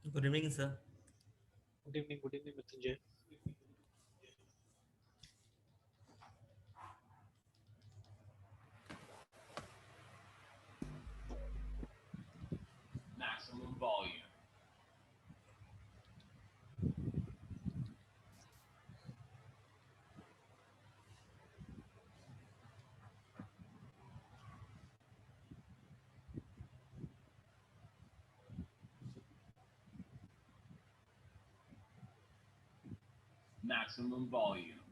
Good evening sir. Good evening Mrityunjay. Maximum volume. Maximum volume.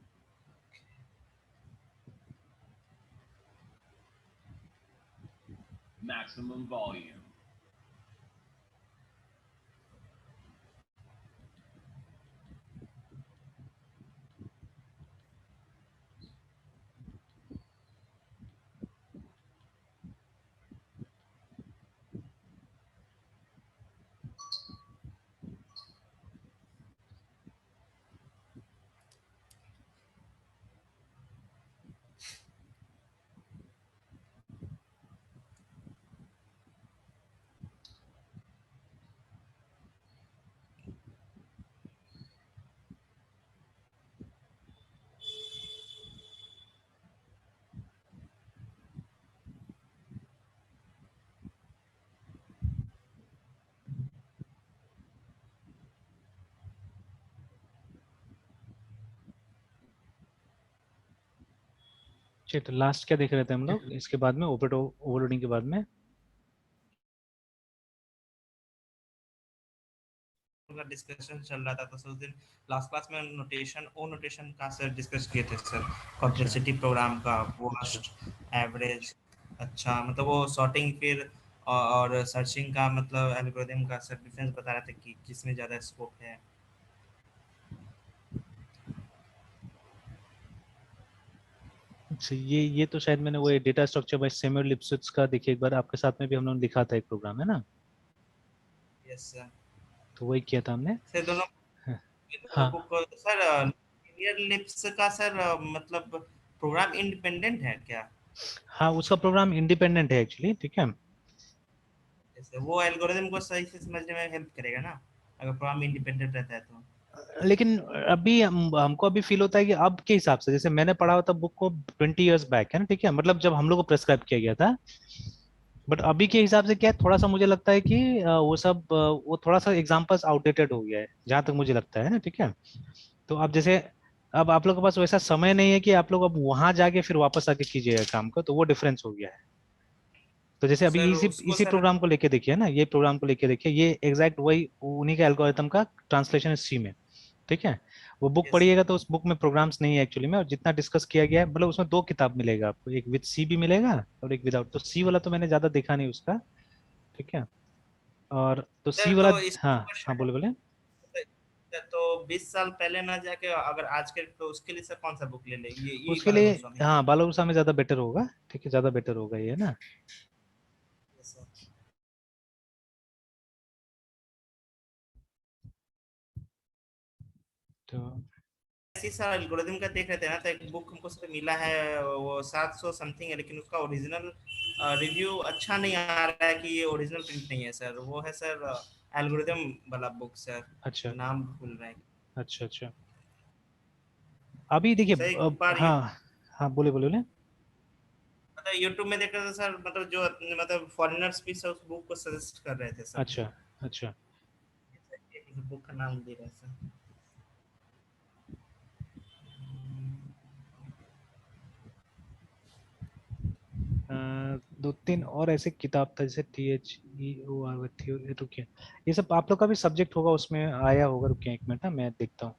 Maximum volume. चलिए, तो last क्या देख रहे थे हम लोग इसके बाद में ओवरलोडिंग के बाद में? का डिस्कशन चल रहा था, तो उस दिन लास्ट क्लास में नोटेशन ओ नोटेशन का सर डिस्कस किए थे सर, कॉम्प्लेक्सिटी प्रोग्राम का वर्स्ट एवरेज। अच्छा, मतलब वो सॉर्टिंग फिर और सर्चिंग का मतलब एल्गोरिथम का सर डिफरेंस बता रहे थे कि किसमें ज़्यादा स्कोप है। अच्छा, ये तो शायद मैंने वो डेटा स्ट्रक्चर बाय सैमुअल लिप्सिट्ज का देखिए एक बार आपके साथ में भी हम लोगों ने लिखा था, एक प्रोग्राम है ना? Yes sir. तो वही किया था हमने। सर दोनों हाँ बुक सर, लीनियर लिप्स का सर मतलब प्रोग्राम इंडिपेंडेंट है क्या? हाँ, उसका प्रोग्राम इंडिपेंडेंट है एक्चुअली, ठीक है। जैसे वो एल्गोरिथम को सही से समझने में हेल्प करेगा ना, अगर प्रोग्राम इंडिपेंडेंट रहता है तो। लेकिन अभी हमको अभी फील होता है कि अब के हिसाब से, जैसे मैंने पढ़ा होता बुक को 20 इयर्स बैक, है ना, ठीक है, मतलब जब हम लोग को प्रेस्क्राइब किया गया था। बट अभी के हिसाब से क्या है, थोड़ा सा मुझे लगता है कि वो सब वो थोड़ा सा एग्जांपल्स आउटडेटेड हो गया है, जहां तक मुझे लगता है ना, ठीक है। तो अब जैसे अब आप लोग के पास वैसा समय नहीं है कि आप लोग अब वहां जाके फिर वापस आके कीजिएगा काम को, तो वो डिफरेंस हो गया है। तो जैसे अभी सर इसी उसको इसी सर, प्रोग्राम को लेके देखिए ना, ये प्रोग्राम को लेके देखिए, ये एग्जैक्ट वही उन्हीं का एल्गोरिथम का ट्रांसलेशन है सी में, ठीक है। वो बुक यस पढ़िएगा तो उस बुक में प्रोग्राम्स नहीं है एक्चुअली में, और जितना डिस्कस किया गया है, मतलब उसमें दो किताब मिलेगा आपको, एक विद सी भी मिलेगा और एक विदाउट। तो सी वाला तो मैंने ज्यादा देखा नहीं उसका, ठीक है। और तो सी सर, वाला, तो हाँ इसको हाँ, बोले बोले। तो 20 साल पहले ना जाके अगर आज के, तो उसके लिए सर कौन सा बुक ले ले, ये उसके बाला लिए गोस्वामी? हाँ, बालोसा में ज्यादा बेटर होगा, ठीक है, ज्यादा बेटर होगा ये ना। Yes sir. तो ऐसी सर एल्गोरिथम का देख रहे थे ना, तो एक बुक हमको सर मिला है, वो 700 समथिंग है, लेकिन उसका ओरिजिनल रिव्यू अच्छा नहीं आ रहा है कि ये ओरिजिनल प्रिंट नहीं है सर। वो है सर एल्गोरिथम वाला बुक सर, अच्छा नाम भूल रहे हैं। अच्छा अच्छा। अभी देखिए सर एक बार हाँ हाँ बोले बोले बोले। मतलब यूट्यूब में देख रहे थे सर, मतलब जो मतलब फॉरेनर्स भी सर उस बुक को सजेस्ट कर रहे थे सर। अच्छा अच्छा। बुक का नाम दे रहे हैं सर। दो तीन और ऐसे किताब था जैसे THEOR रुकिए, ये सब आप लोग का भी सब्जेक्ट होगा उसमें आया होगा, रुकिए एक मिनट ना मैं देखता हूँ।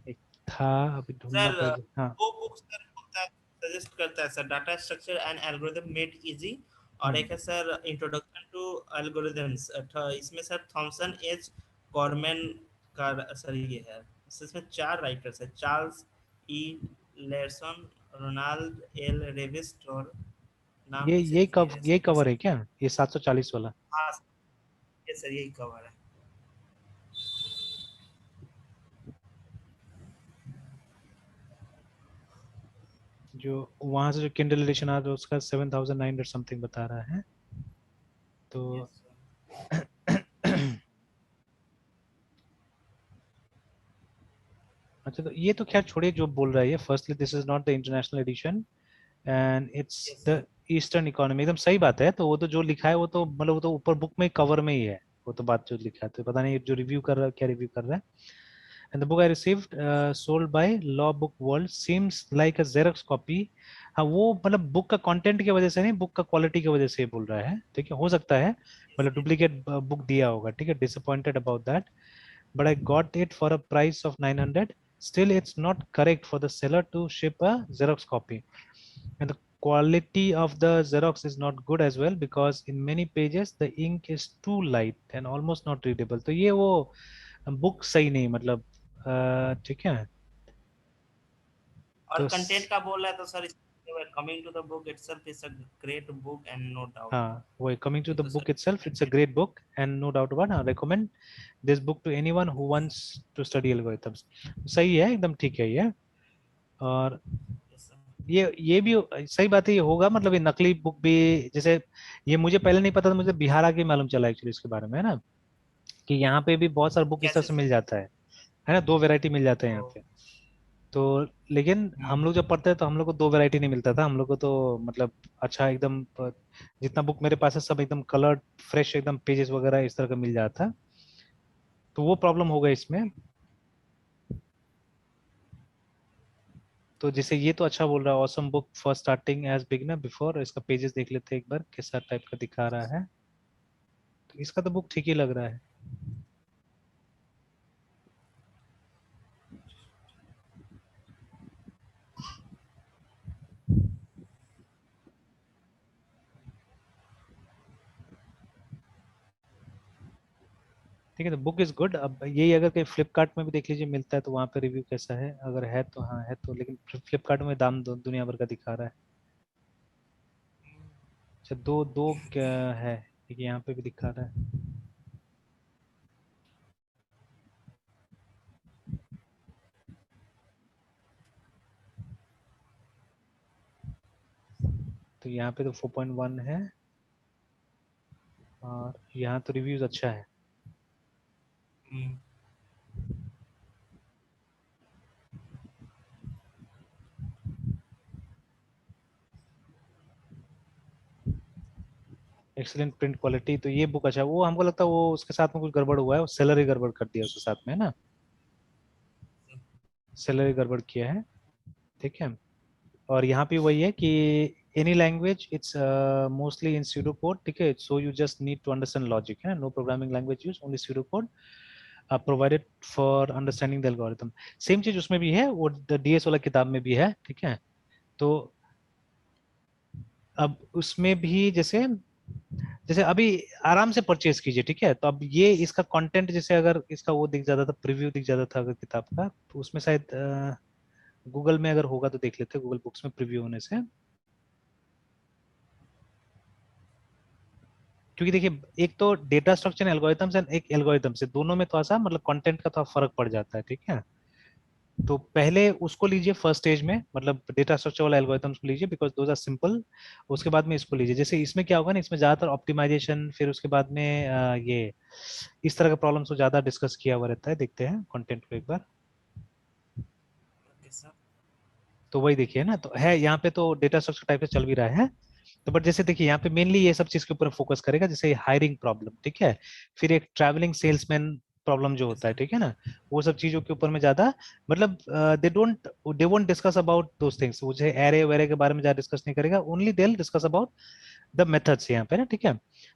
एक था, अभी ढूंढना सर पड़ेगा हाँ। वो बुक सर सजेस्ट करता है sir, data structure and algorithm made easy. और हम्म। एक है सर इंट्रोडक्शन टू एल्गोरिथम्स, इसमें सर थॉमसन एच कॉरमैन का सर ये है। इसमें 4 राइटर्स है, Charles E Larson, Ronald L रेविस्ट और नाम ये कुछ ये ये कव है ये सर कवर बस। है क्या, ये 740 वाला? हाँ ये सर यही कवर है। जो वहां से जो किंडल एडिशन आ रहा है उसका 7900 समथिंग बता रहा है तो। Yes sir. अच्छा, तो ये तो खैर छोड़िए जो बोल रहा है ये, firstly this is not the international addition and it's yes the sir. Eastern economy, एकदम सही बात है। तो वो तो जो लिखा है वो तो मतलब वो तो ऊपर बुक में कवर में ही है, वो तो बात जो लिखा है, तो पता नहीं जो रिव्यू कर रहा है क्या रिव्यू कर रहा है। And the book I received sold by law book world seems like a xerox copy. हाँ वो मतलब बुक का कंटेंट की वजह से नहीं, बुक का क्वालिटी की वजह से बोल रहा है, ठीक है हो सकता है मतलब डुप्लीकेट बुक दिया होगा, ठीक है, disappointed about that, but I got it for a price of 900. Still, it's not correct for the seller to ship a Xerox copy. And the quality of the Xerox is not good as well because in many pages the ink is too light and almost not readable. तो ये वो book सही नहीं मतलब ठीक है। और तो कंटेंट का बोल रहा है तो sir, coming to the book itself is a great book and no doubt. हाँ वही कमिंग टू ये द तो book sir itself, it's a great book and no doubt about it. I recommend this book to anyone who wants to study algorithms. सही है एकदम ठीक है ये। और yes, sir. ये भी सही बात है, ये होगा मतलब ये नकली बुक भी, जैसे ये मुझे पहले नहीं पता था, मुझे बिहार आके मालूम चला एक्चुअली इसके बारे में, है ना, कि यहाँ पे भी बहुत सारा बुक इस तरह कैसे से सर? मिल जाता है ना, दो वैरायटी मिल जाते हैं ओ, यहाँ पे। तो लेकिन हम लोग जब पढ़ते हैं तो हम लोग को दो वैरायटी नहीं मिलता था, हम लोग को तो मतलब अच्छा एकदम जितना बुक मेरे पास है सब एकदम कलर्ड फ्रेश एकदम पेजेस वगैरह इस तरह का मिल जाता, तो वो प्रॉब्लम हो गई इसमें। तो जैसे ये तो अच्छा बोल रहा है, awesome book for starting as beginner before, इसका पेजेस देख लेते हैं एक बार कैसा टाइप का दिखा रहा है। तो इसका तो बुक ठीक ही लग रहा है। ठीक है, तो बुक इज गुड। अब यही अगर कहीं फ्लिपकार्ट में भी देख लीजिए मिलता है तो वहाँ पे रिव्यू कैसा है, अगर है तो हाँ है तो, लेकिन फ्लिपकार्ट में दाम दुनिया भर का दिखा रहा है। अच्छा दो दो क्या है, ठीक है यहाँ पे भी दिखा रहा है। तो यहाँ पे तो 4.1 है और यहाँ तो रिव्यूज अच्छा है। हम्म, एक्सीलेंट प्रिंट क्वालिटी, तो ये बुक अच्छा है। वो हमको लगता है वो उसके साथ में कुछ गड़बड़ हुआ है, वो सेलर ही गड़बड़ कर दिया उसके साथ में, है ना, सेलर ही गड़बड़ किया है, ठीक है। और यहाँ पे वही है कि any language it's mostly in pseudo code, ठीक है, so you just need to understand logic, है ना, no programming language use only pseudo code provided for understanding the algorithm. Same चीज उसमें भी है, वो डीएस वाला किताब में भी है, ठीक है। तो अब उसमें भी जैसे जैसे अभी आराम से परचेज कीजिए, ठीक है। तो अब ये इसका कंटेंट जैसे अगर इसका वो दिख जाता था, प्रीव्यू दिख जाता था अगर किताब का, तो उसमें शायद गूगल में अगर होगा तो देख लेते हैं, गूगल बुक्स में प्रीव्यू होने से। क्योंकि देखिए एक तो डेटा स्ट्रक्चर एल्गोरिथम्स एंड एक एल्गोरिथम से दोनों में थोड़ा सा मतलब कंटेंट का थोड़ा फर्क पड़ जाता है, ठीक है। तो पहले उसको लीजिए फर्स्ट स्टेज में, मतलब डेटा स्ट्रक्चर वाला एल्गोरिथम्स को लीजिए बिकॉज दोज आर सिंपल। उसके बाद में इसको लीजिए। जैसे इसमें क्या होगा ना, इसमें ज्यादातर ऑप्टिमाइजेशन, फिर उसके बाद में ये इस तरह का प्रॉब्लम्स को ज्यादा डिस्कस किया हुआ रहता है। देखते हैं कंटेंट को एक बार। Okay sir. तो वही देखिए ना, तो है यहाँ पे तो डेटा स्ट्रक्चर टाइप से चल भी रहा है। तो बट जैसे देखिए यहाँ पे मेनली ये सब चीज के ऊपर फोकस करेगा, जैसे हायरिंग प्रॉब्लम, ठीक है, फिर एक ट्रैवलिंग सेल्समैन प्रॉब्लम जो होता है, ठीक है ना, वो सब चीजों के ऊपर में ज्यादा, मतलब they won't discuss about those things. मुझे एरे वेरे के बारे में ज्यादा डिस्कस नहीं करेगा, only they will discuss about the methods यहाँ पे ना, ठीक है।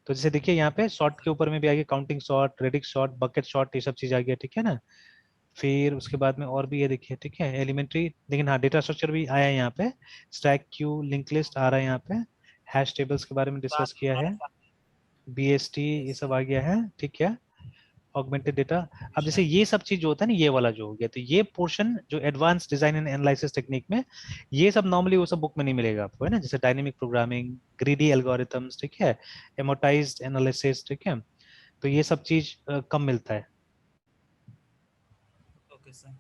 तो जैसे देखिए यहाँ पे शॉर्ट के ऊपर में भी आ गया, counting short, radix short, bucket short, ये सब चीज आ गया, ठीक है ना। फिर उसके बाद में और भी ये देखिए, ठीक है, एलिमेंट्री, लेकिन हाँ डेटा स्ट्रक्चर भी आया है यहाँ पे, स्टैक क्यू, लिंक लिस्ट आ रहा है यहाँ पे, हैश टेबल्स के बारे में डिस्कस किया है, बीएसटी ये सब आ गया है, ठीक है, ऑगमेंटेड डेटा। अब जैसे ये सब चीज जो होता है ना, ये वाला जो हो गया, तो ये पोर्शन जो advance design and analysis technique में, ये सब नॉर्मली वो सब बुक में नहीं मिलेगा आपको, है ना, जैसे डायनेमिक प्रोग्रामिंग, ग्रीडी एल्गोरिथम्स, ठीक है, एमोटाइज्ड एनालिसिस, ठीक है, तो ये सब चीज कम मिलता है। Okay sir.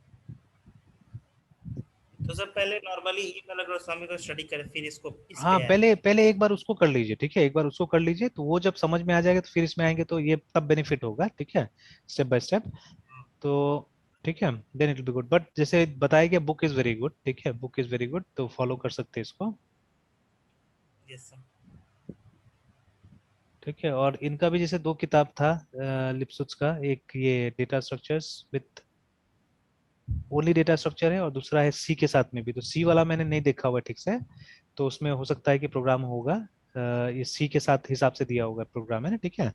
तो सर पहले नॉर्मली ई पैराग्राफी को स्टडी करें, फिर इसको इस हाँ पे आए। पहले पहले एक बार उसको कर लीजिए, ठीक है, एक बार उसको कर लीजिए, तो वो जब समझ में आ जाएगा तो फिर इसमें आएंगे, तो ये तब बेनिफिट होगा, ठीक है, स्टेप बाय स्टेप। तो ठीक है, then it will be good. But जैसे बताया गया, बुक इज वेरी गुड, ठीक है, बुक इज वेरी गुड, तो फॉलो कर सकते हैं इसको, यस सर। ठीक है। और इनका भी जैसे दो किताब था लिप्सुट्स का, एक ये data structures with only data structure है, और दूसरा है सी के साथ में भी। तो सी वाला मैंने नहीं देखा हुआ ठीक से, तो उसमें हो सकता है कि प्रोग्राम होगा ये सी के साथ हिसाब से दिया होगा प्रोग्राम, है ना, ठीक है।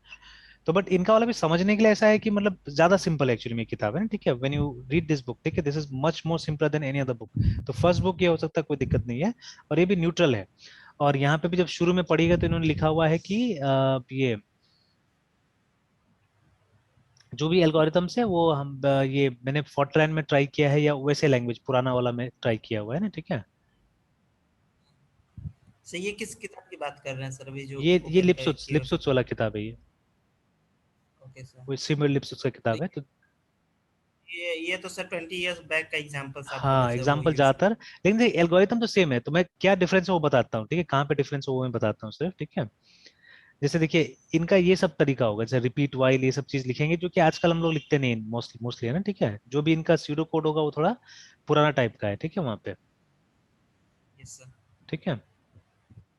तो बट इनका वाला भी समझने के लिए ऐसा है कि मतलब ज्यादा सिंपल एक्चुअली में किताब है ना, ठीक है, when you read this book, ठीक है, this is much more simpler than any other book. तो फर्स्ट बुक ये हो सकता है, कोई दिक्कत नहीं है, और ये भी न्यूट्रल है। और यहाँ पे भी जब शुरू में पढ़िएगा तो इन्होंने लिखा हुआ है कि ये जो भी एल्गोरिथम्स है वो हम ये मैंने फॉर्ट्रैन में ट्राई किया है, या वैसे लैंग्वेज पुराना वाला में ट्राई किया हुआ है ना, ठीक है। सर ये किस किताब की बात कर रहे हैं सर, अभी जो ये ओपन कर लिप्सुट्स किए? लिप्सुट्स वाला किताब है ये, ओके सर। वो सिमिलर लिप्सुट्स का तो किताब है। तो ये तो सर 20 इयर्स बैक का एग्जांपल्स आप बोले हाँ थे, वो एग्जाम्पल यूज। ज्यादातर, लेकिन एल्गोरिथम तो सेम है, तो मैं क्या डिफरेंस है वो बताता हूँ, ठीक है, कहाँ पे डिफरेंस है वो मैं बताता हूँ सिर्फ, ठीक है। जैसे देखिए इनका ये सब तरीका होगा, जैसे रिपीट वाइल ये सब चीज लिखेंगे, जो कि आजकल हम लोग लिखते नहीं मोस्टली मोस्टली, है ना, ठीक है। जो भी इनका स्यूडो कोड होगा वो थोड़ा पुराना टाइप का है, ठीक है, वहाँ पे, यस सर। ठीक है।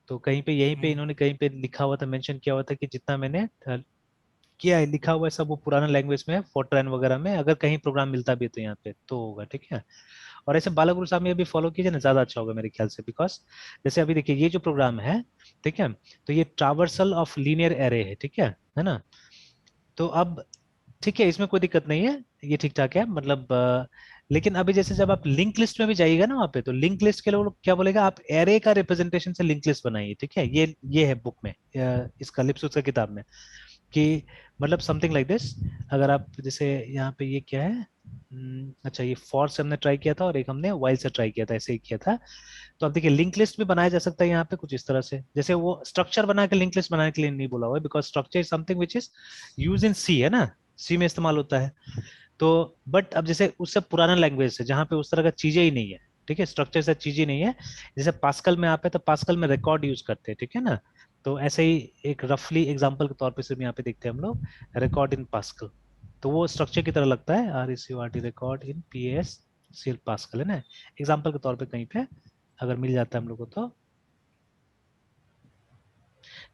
तो कहीं पे यहीं पे इन्होंने कहीं पे लिखा हुआ था, मेंशन किया हुआ था कि जितना मैंने किया है लिखा हुआ है सब वो पुराना लैंग्वेज में है, फोर्ट्रान वगैरह में, अगर कहीं प्रोग्राम मिलता भी है तो यहाँ पे तो होगा, ठीक है। और ऐसे बालागुरु साहब ने अभी फॉलो कीजिए ना, ज्यादा अच्छा होगा मेरे ख्याल से, बिकॉज जैसे अभी देखिए ये जो प्रोग्राम है, ठीक है, तो ये ट्रावर्सल ऑफ लीनियर एरे है ना। तो अब ठीक है, इसमें कोई दिक्कत नहीं है, ये ठीक ठाक है, मतलब लेकिन अभी जैसे जब आप लिंक लिस्ट में भी जाइएगा ना वहाँ पे, तो लिंक लिस्ट के लोग क्या बोलेगा, आप एरे का रिप्रेजेंटेशन से लिंक लिस्ट बनाइए, ठीक है। ये है बुक में इसका लिप्सुट्स का किताब में, कि मतलब समथिंग लाइक दिस। अगर आप जैसे यहाँ पे ये क्या है, अच्छा ये फॉर से हमने ट्राई किया था, और एक हमने वाइल से ट्राई किया था, ऐसे ही किया था। तो आप देखिए लिंक लिस्ट भी बनाया जा सकता है यहाँ पे कुछ इस तरह से, जैसे वो स्ट्रक्चर बना के लिंक लिस्ट बनाने के लिए नहीं बोला हुआ है, because structure is something which is use in C, है ना, सी में इस्तेमाल होता है। तो बट अब जैसे उससे पुराना लैंग्वेज है जहाँ पे उस तरह का चीजें ही नहीं है, ठीक है, स्ट्रक्चर से चीजें नहीं है, जैसे पास्कल में आप है तो पास्कल में रिकॉर्ड यूज करते हैं, ठीक है ना। तो ऐसे ही एक रफली एग्जांपल के तौर पे सिर्फ यहाँ पे देखते हैं हम लोग, रिकॉर्ड इन पास्कल, तो वो स्ट्रक्चर की तरह लगता है, RECORD record in PASCL pascal, है ना, एग्जांपल के तौर पे कहीं पे अगर मिल जाता है हम लोग को तो।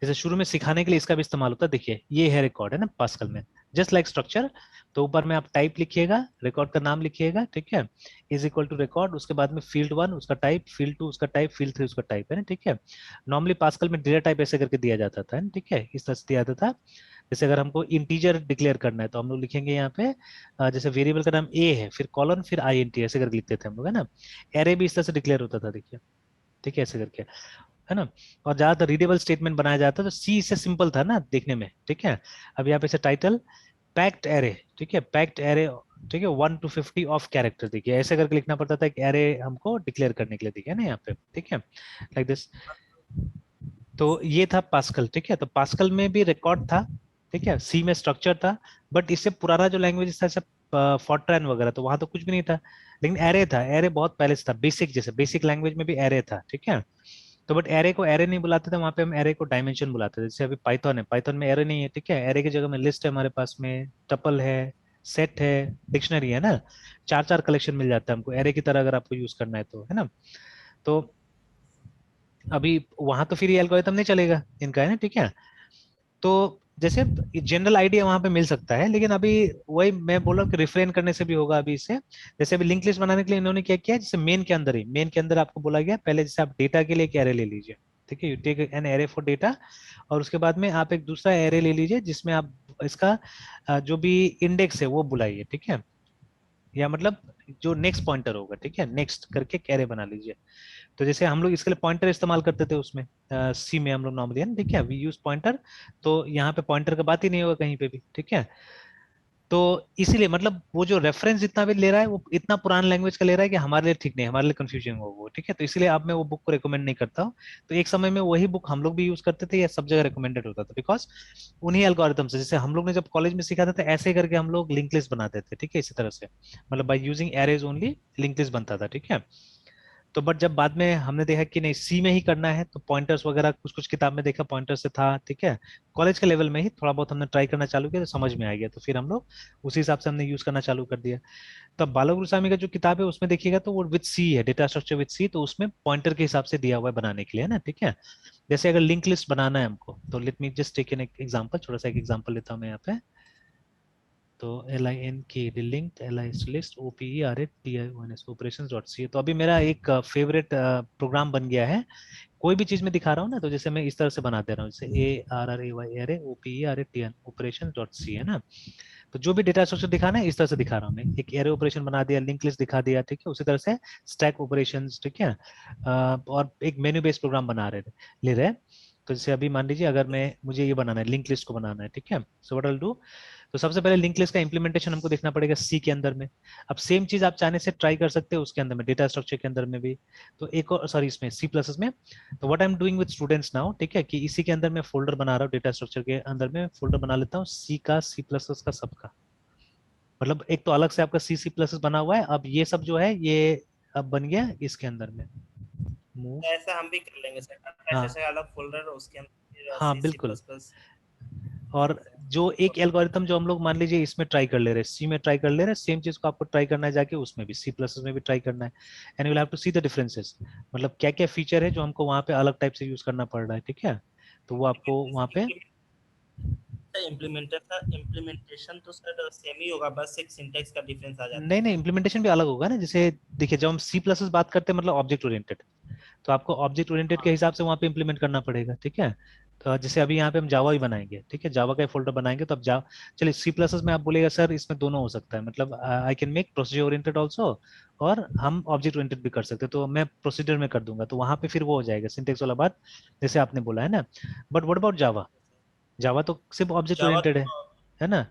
जैसे शुरू में सिखाने के लिए इसका भी इस्तेमाल होता है, देखिए ये है रिकॉर्ड, है ना, पास्कल में, जस्ट लाइक स्ट्रक्चर। तो ऊपर में आप टाइप लिखिएगा, रिकॉर्ड का नाम लिखिएगा, ठीक है, इज इक्वल टू रिकॉर्ड, उसके बाद में फील्ड 1 उसका टाइप, फील्ड 2 उसका टाइप, फील्ड 3 उसका टाइप, है ना, ठीक है। नॉर्मली पास्कल में डेटा टाइप ऐसे करके दिया जाता था, ठीक है, इस तरह से दिया जाता था। जैसे अगर हमको इंटीजर डिक्लेयर करना है तो हम लोग लिखेंगे यहाँ पे जैसे वेरिएबल का नाम A है, फिर कॉलन, फिर INT, ऐसे करके लिखते थे हम लोग, है ना। एरे भी इस तरह से डिक्लेयर होता था, देखिए, ठीक है, ऐसे करके, है ना। और ज्यादातर रीडेबल स्टेटमेंट बनाया जाता है, तो सी इससे सिंपल था ना देखने में, ठीक है। अब यहाँ पे से टाइटल पैक्ड एरे, ठीक है, पैक्ड एरे, ठीक है, 1 to 50 ऑफ कैरेक्टर, देखिए ऐसे करके लिखना पड़ता था, एक एरे हमको डिक्लेयर करने के लिए, देखिए ना यहाँ पे, ठीक है, लाइक दिस। तो ये था पास्कल, ठीक है, तो पास्कल में भी रिकॉर्ड था, ठीक है, सी में स्ट्रक्चर था, बट इससे पुराना जो लैंग्वेज था, फॉर्ट्रैन वगैरह, तो वहां तो कुछ भी नहीं था, लेकिन एरे था, एरे बहुत पहले से था, बेसिक, जैसे बेसिक लैंग्वेज में भी एरे था, ठीक है। तो बट एरे को एरे नहीं बुलाते थे वहां पे, हम एरे को डायमेंशन बुलाते थे। जैसे अभी पाइथन है, पाइथन में एरे नहीं है, ठीक है, एरे की जगह में लिस्ट है हमारे पास में, टपल है, सेट है, डिक्शनरी है ना, चार चार कलेक्शन मिल जाता है हमको एरे की तरह, अगर आपको यूज करना है तो, है ना। तो अभी वहां तो फिर ये एल्गोरिथम नहीं चलेगा इनका, है ना, ठीक है। तो जैसे जनरल आइडिया वहां पे मिल सकता है, लेकिन अभी वही मैं बोल रहा हूँ कि रिफ्रेन करने से भी होगा अभी इससे। जैसे अभी लिंक लिस्ट बनाने के लिए इन्होंने क्या किया, जैसे मेन के अंदर ही, मेन के अंदर आपको बोला गया पहले, जैसे आप डेटा के लिए एक एरे ले लीजिए, ठीक है, you take an array for data, और उसके बाद में आप एक दूसरा एरे ले लीजिए जिसमें आप इसका जो भी इंडेक्स है वो बुलाइए, ठीक है, या मतलब जो नेक्स्ट पॉइंटर होगा, ठीक है, नेक्स्ट करके एक एरे बना लीजिए। तो जैसे हम लोग इसके लिए पॉइंटर इस्तेमाल करते थे उसमें, सी में हम लोग नॉर्मली, है ना, ठीक है, वी यूज पॉइंटर। तो यहाँ पे पॉइंटर का बात ही नहीं होगा कहीं पे भी, ठीक है। तो इसीलिए मतलब वो जो रेफरेंस जितना भी ले रहा है वो इतना पुराना लैंग्वेज का ले रहा है कि हमारे लिए ठीक नहीं है, हमारे लिए कंफ्यूजिंग हो वो, ठीक है। तो इसलिए अब मैं वो बुक को रिकमेंड नहीं करता हूँ। तो एक समय में वही बुक हम लोग भी यूज करते थे, या सब जगह रिकमेंडेड होता था, बिकॉज उन्हीं एल्गोरिथम से, जैसे हम लोग ने जब कॉलेज में सीखा था, तो ऐसे ही करके हम लोग लिंक लिस्ट बनाते थे, ठीक है, इसी तरह से, मतलब by using arrays only link list बनता था, ठीक है। तो बट जब बाद में हमने देखा कि नहीं, सी में ही करना है, तो पॉइंटर्स वगैरह कुछ कुछ किताब में देखा पॉइंटर से था, ठीक है। कॉलेज के लेवल में ही थोड़ा बहुत हमने ट्राई करना चालू किया, तो समझ में आ गया, तो फिर हम लोग उसी हिसाब से हमने यूज करना चालू कर दिया। तब बाला गुरुस्वामी का जो किताब है उसमें देखिएगा तो वो विद सी है, डेटा स्ट्रक्चर विद सी, तो उसमें पॉइंटर के हिसाब से दिया हुआ है बनाने के लिए, है ना, ठीक है। जैसे अगर लिंक लिस्ट बनाना है हमको, तो let me just take an example, छोटा सा एक एग्जांपल लेता हूँ मैं यहाँ पे। तो LINK linked, LI list, OPERATIONS operations dot C, तो अभी मेरा एक फेवरेट प्रोग्राम बन गया है। कोई भी चीज में दिखा रहा हूँ ना, तो जैसे मैं इस तरह से बना दे रहा हूँ, जैसे ARRAY array OPERATN operation dot C, है ना। तो जो भी डेटा स्ट्रक्चर दिखाना है इस तरह से दिखा रहा हूँ मैं, एक एरे ऑपरेशन बना दिया, लिंक लिस्ट दिखा दिया, ठीक है, उसी तरह से स्टैक ऑपरेशंस, ठीक है। और एक मेन्यू बेस्ड प्रोग्राम बना रहे ले रहे हैं। तो जैसे अभी मान लीजिए अगर मैं, मुझे ये बनाना है, लिंक लिस्ट को बनाना है, ठीक है, so what I will do, तो सबसे पहले लिंक लिस्ट का इंप्लीमेंटेशन हमको देखना पड़ेगा सी के अंदर में। अब सेम चीज आप चाहने से ट्राई कर सकते हो उसके अंदर में, डेटा स्ट्रक्चर के अंदर में भी। तो एक और, सॉरी, इसमें सी प्लस में, तो what I am doing with students now, ठीक है, कि इसी के अंदर मैं फोल्डर बना रहा हूँ, डेटा स्ट्रक्चर के अंदर में फोल्डर बना लेता हूँ सी का, सी प्लस का, सबका, मतलब एक तो अलग से आपका सी सी प्लस बना हुआ है, अब ये सब जो है ये अब बन गया इसके अंदर में, मूव। ऐसा हम भी कर लेंगे सर, हाँ, ऐसे अलग फोल्डर उसके अंदर हाँ सी सी बिल्कुल। Plus plus. और जो एक एल्गोरिथम जो हम लोग मान लीजिए इसमें ट्राई कर ले रहे हैं, सी में ट्राई कर ले रहे हैं, सेम चीज को आपको ट्राई करना है जाके उसमें भी, सी प्लस में भी ट्राई करना है, and will have to see the differences, मतलब क्या क्या फीचर है जो हमको वहां पे अलग टाइप से यूज करना पड़ रहा है, ठीक है। तो वो आपको वहां पे, इम्प्लीमेंटेशन तो सर सेम ही होगा, बस एक सिंटैक्स का डिफरेंस आ जाता नहीं नहीं, इम्प्लीमेंटेशन भी अलग होगा ना। जैसे देखिए, जब हम सी प्लस बात करते हैं मतलब ऑब्जेक्ट ओरिएंटेड, तो आपको ऑब्जेक्ट ओरिएंटेड के हिसाब से वहाँ पे इम्प्लीमेंट करना पड़ेगा, ठीक है। तो जैसे अभी यहाँ पे हम जावा भी बनाएंगे, ठीक है, जावा का फोल्डर बनाएंगे, तो अब जा, चलिए सी प्लस में आप बोलेगा सर इसमें दोनों हो सकता है, मतलब I can make procedure oriented also, और हम ऑब्जेक्ट ओरिएंटेड भी कर सकते हैं, तो मैं प्रोसीजर में कर दूंगा, तो वहां पे फिर वो हो जाएगा सिंटेक्स वाला बात, जैसे आपने बोला है ना। बट व्हाट अबाउट जावा, जावा तो सिर्फ ऑब्जेक्ट जावा ओरिएंटेड तो। है ना।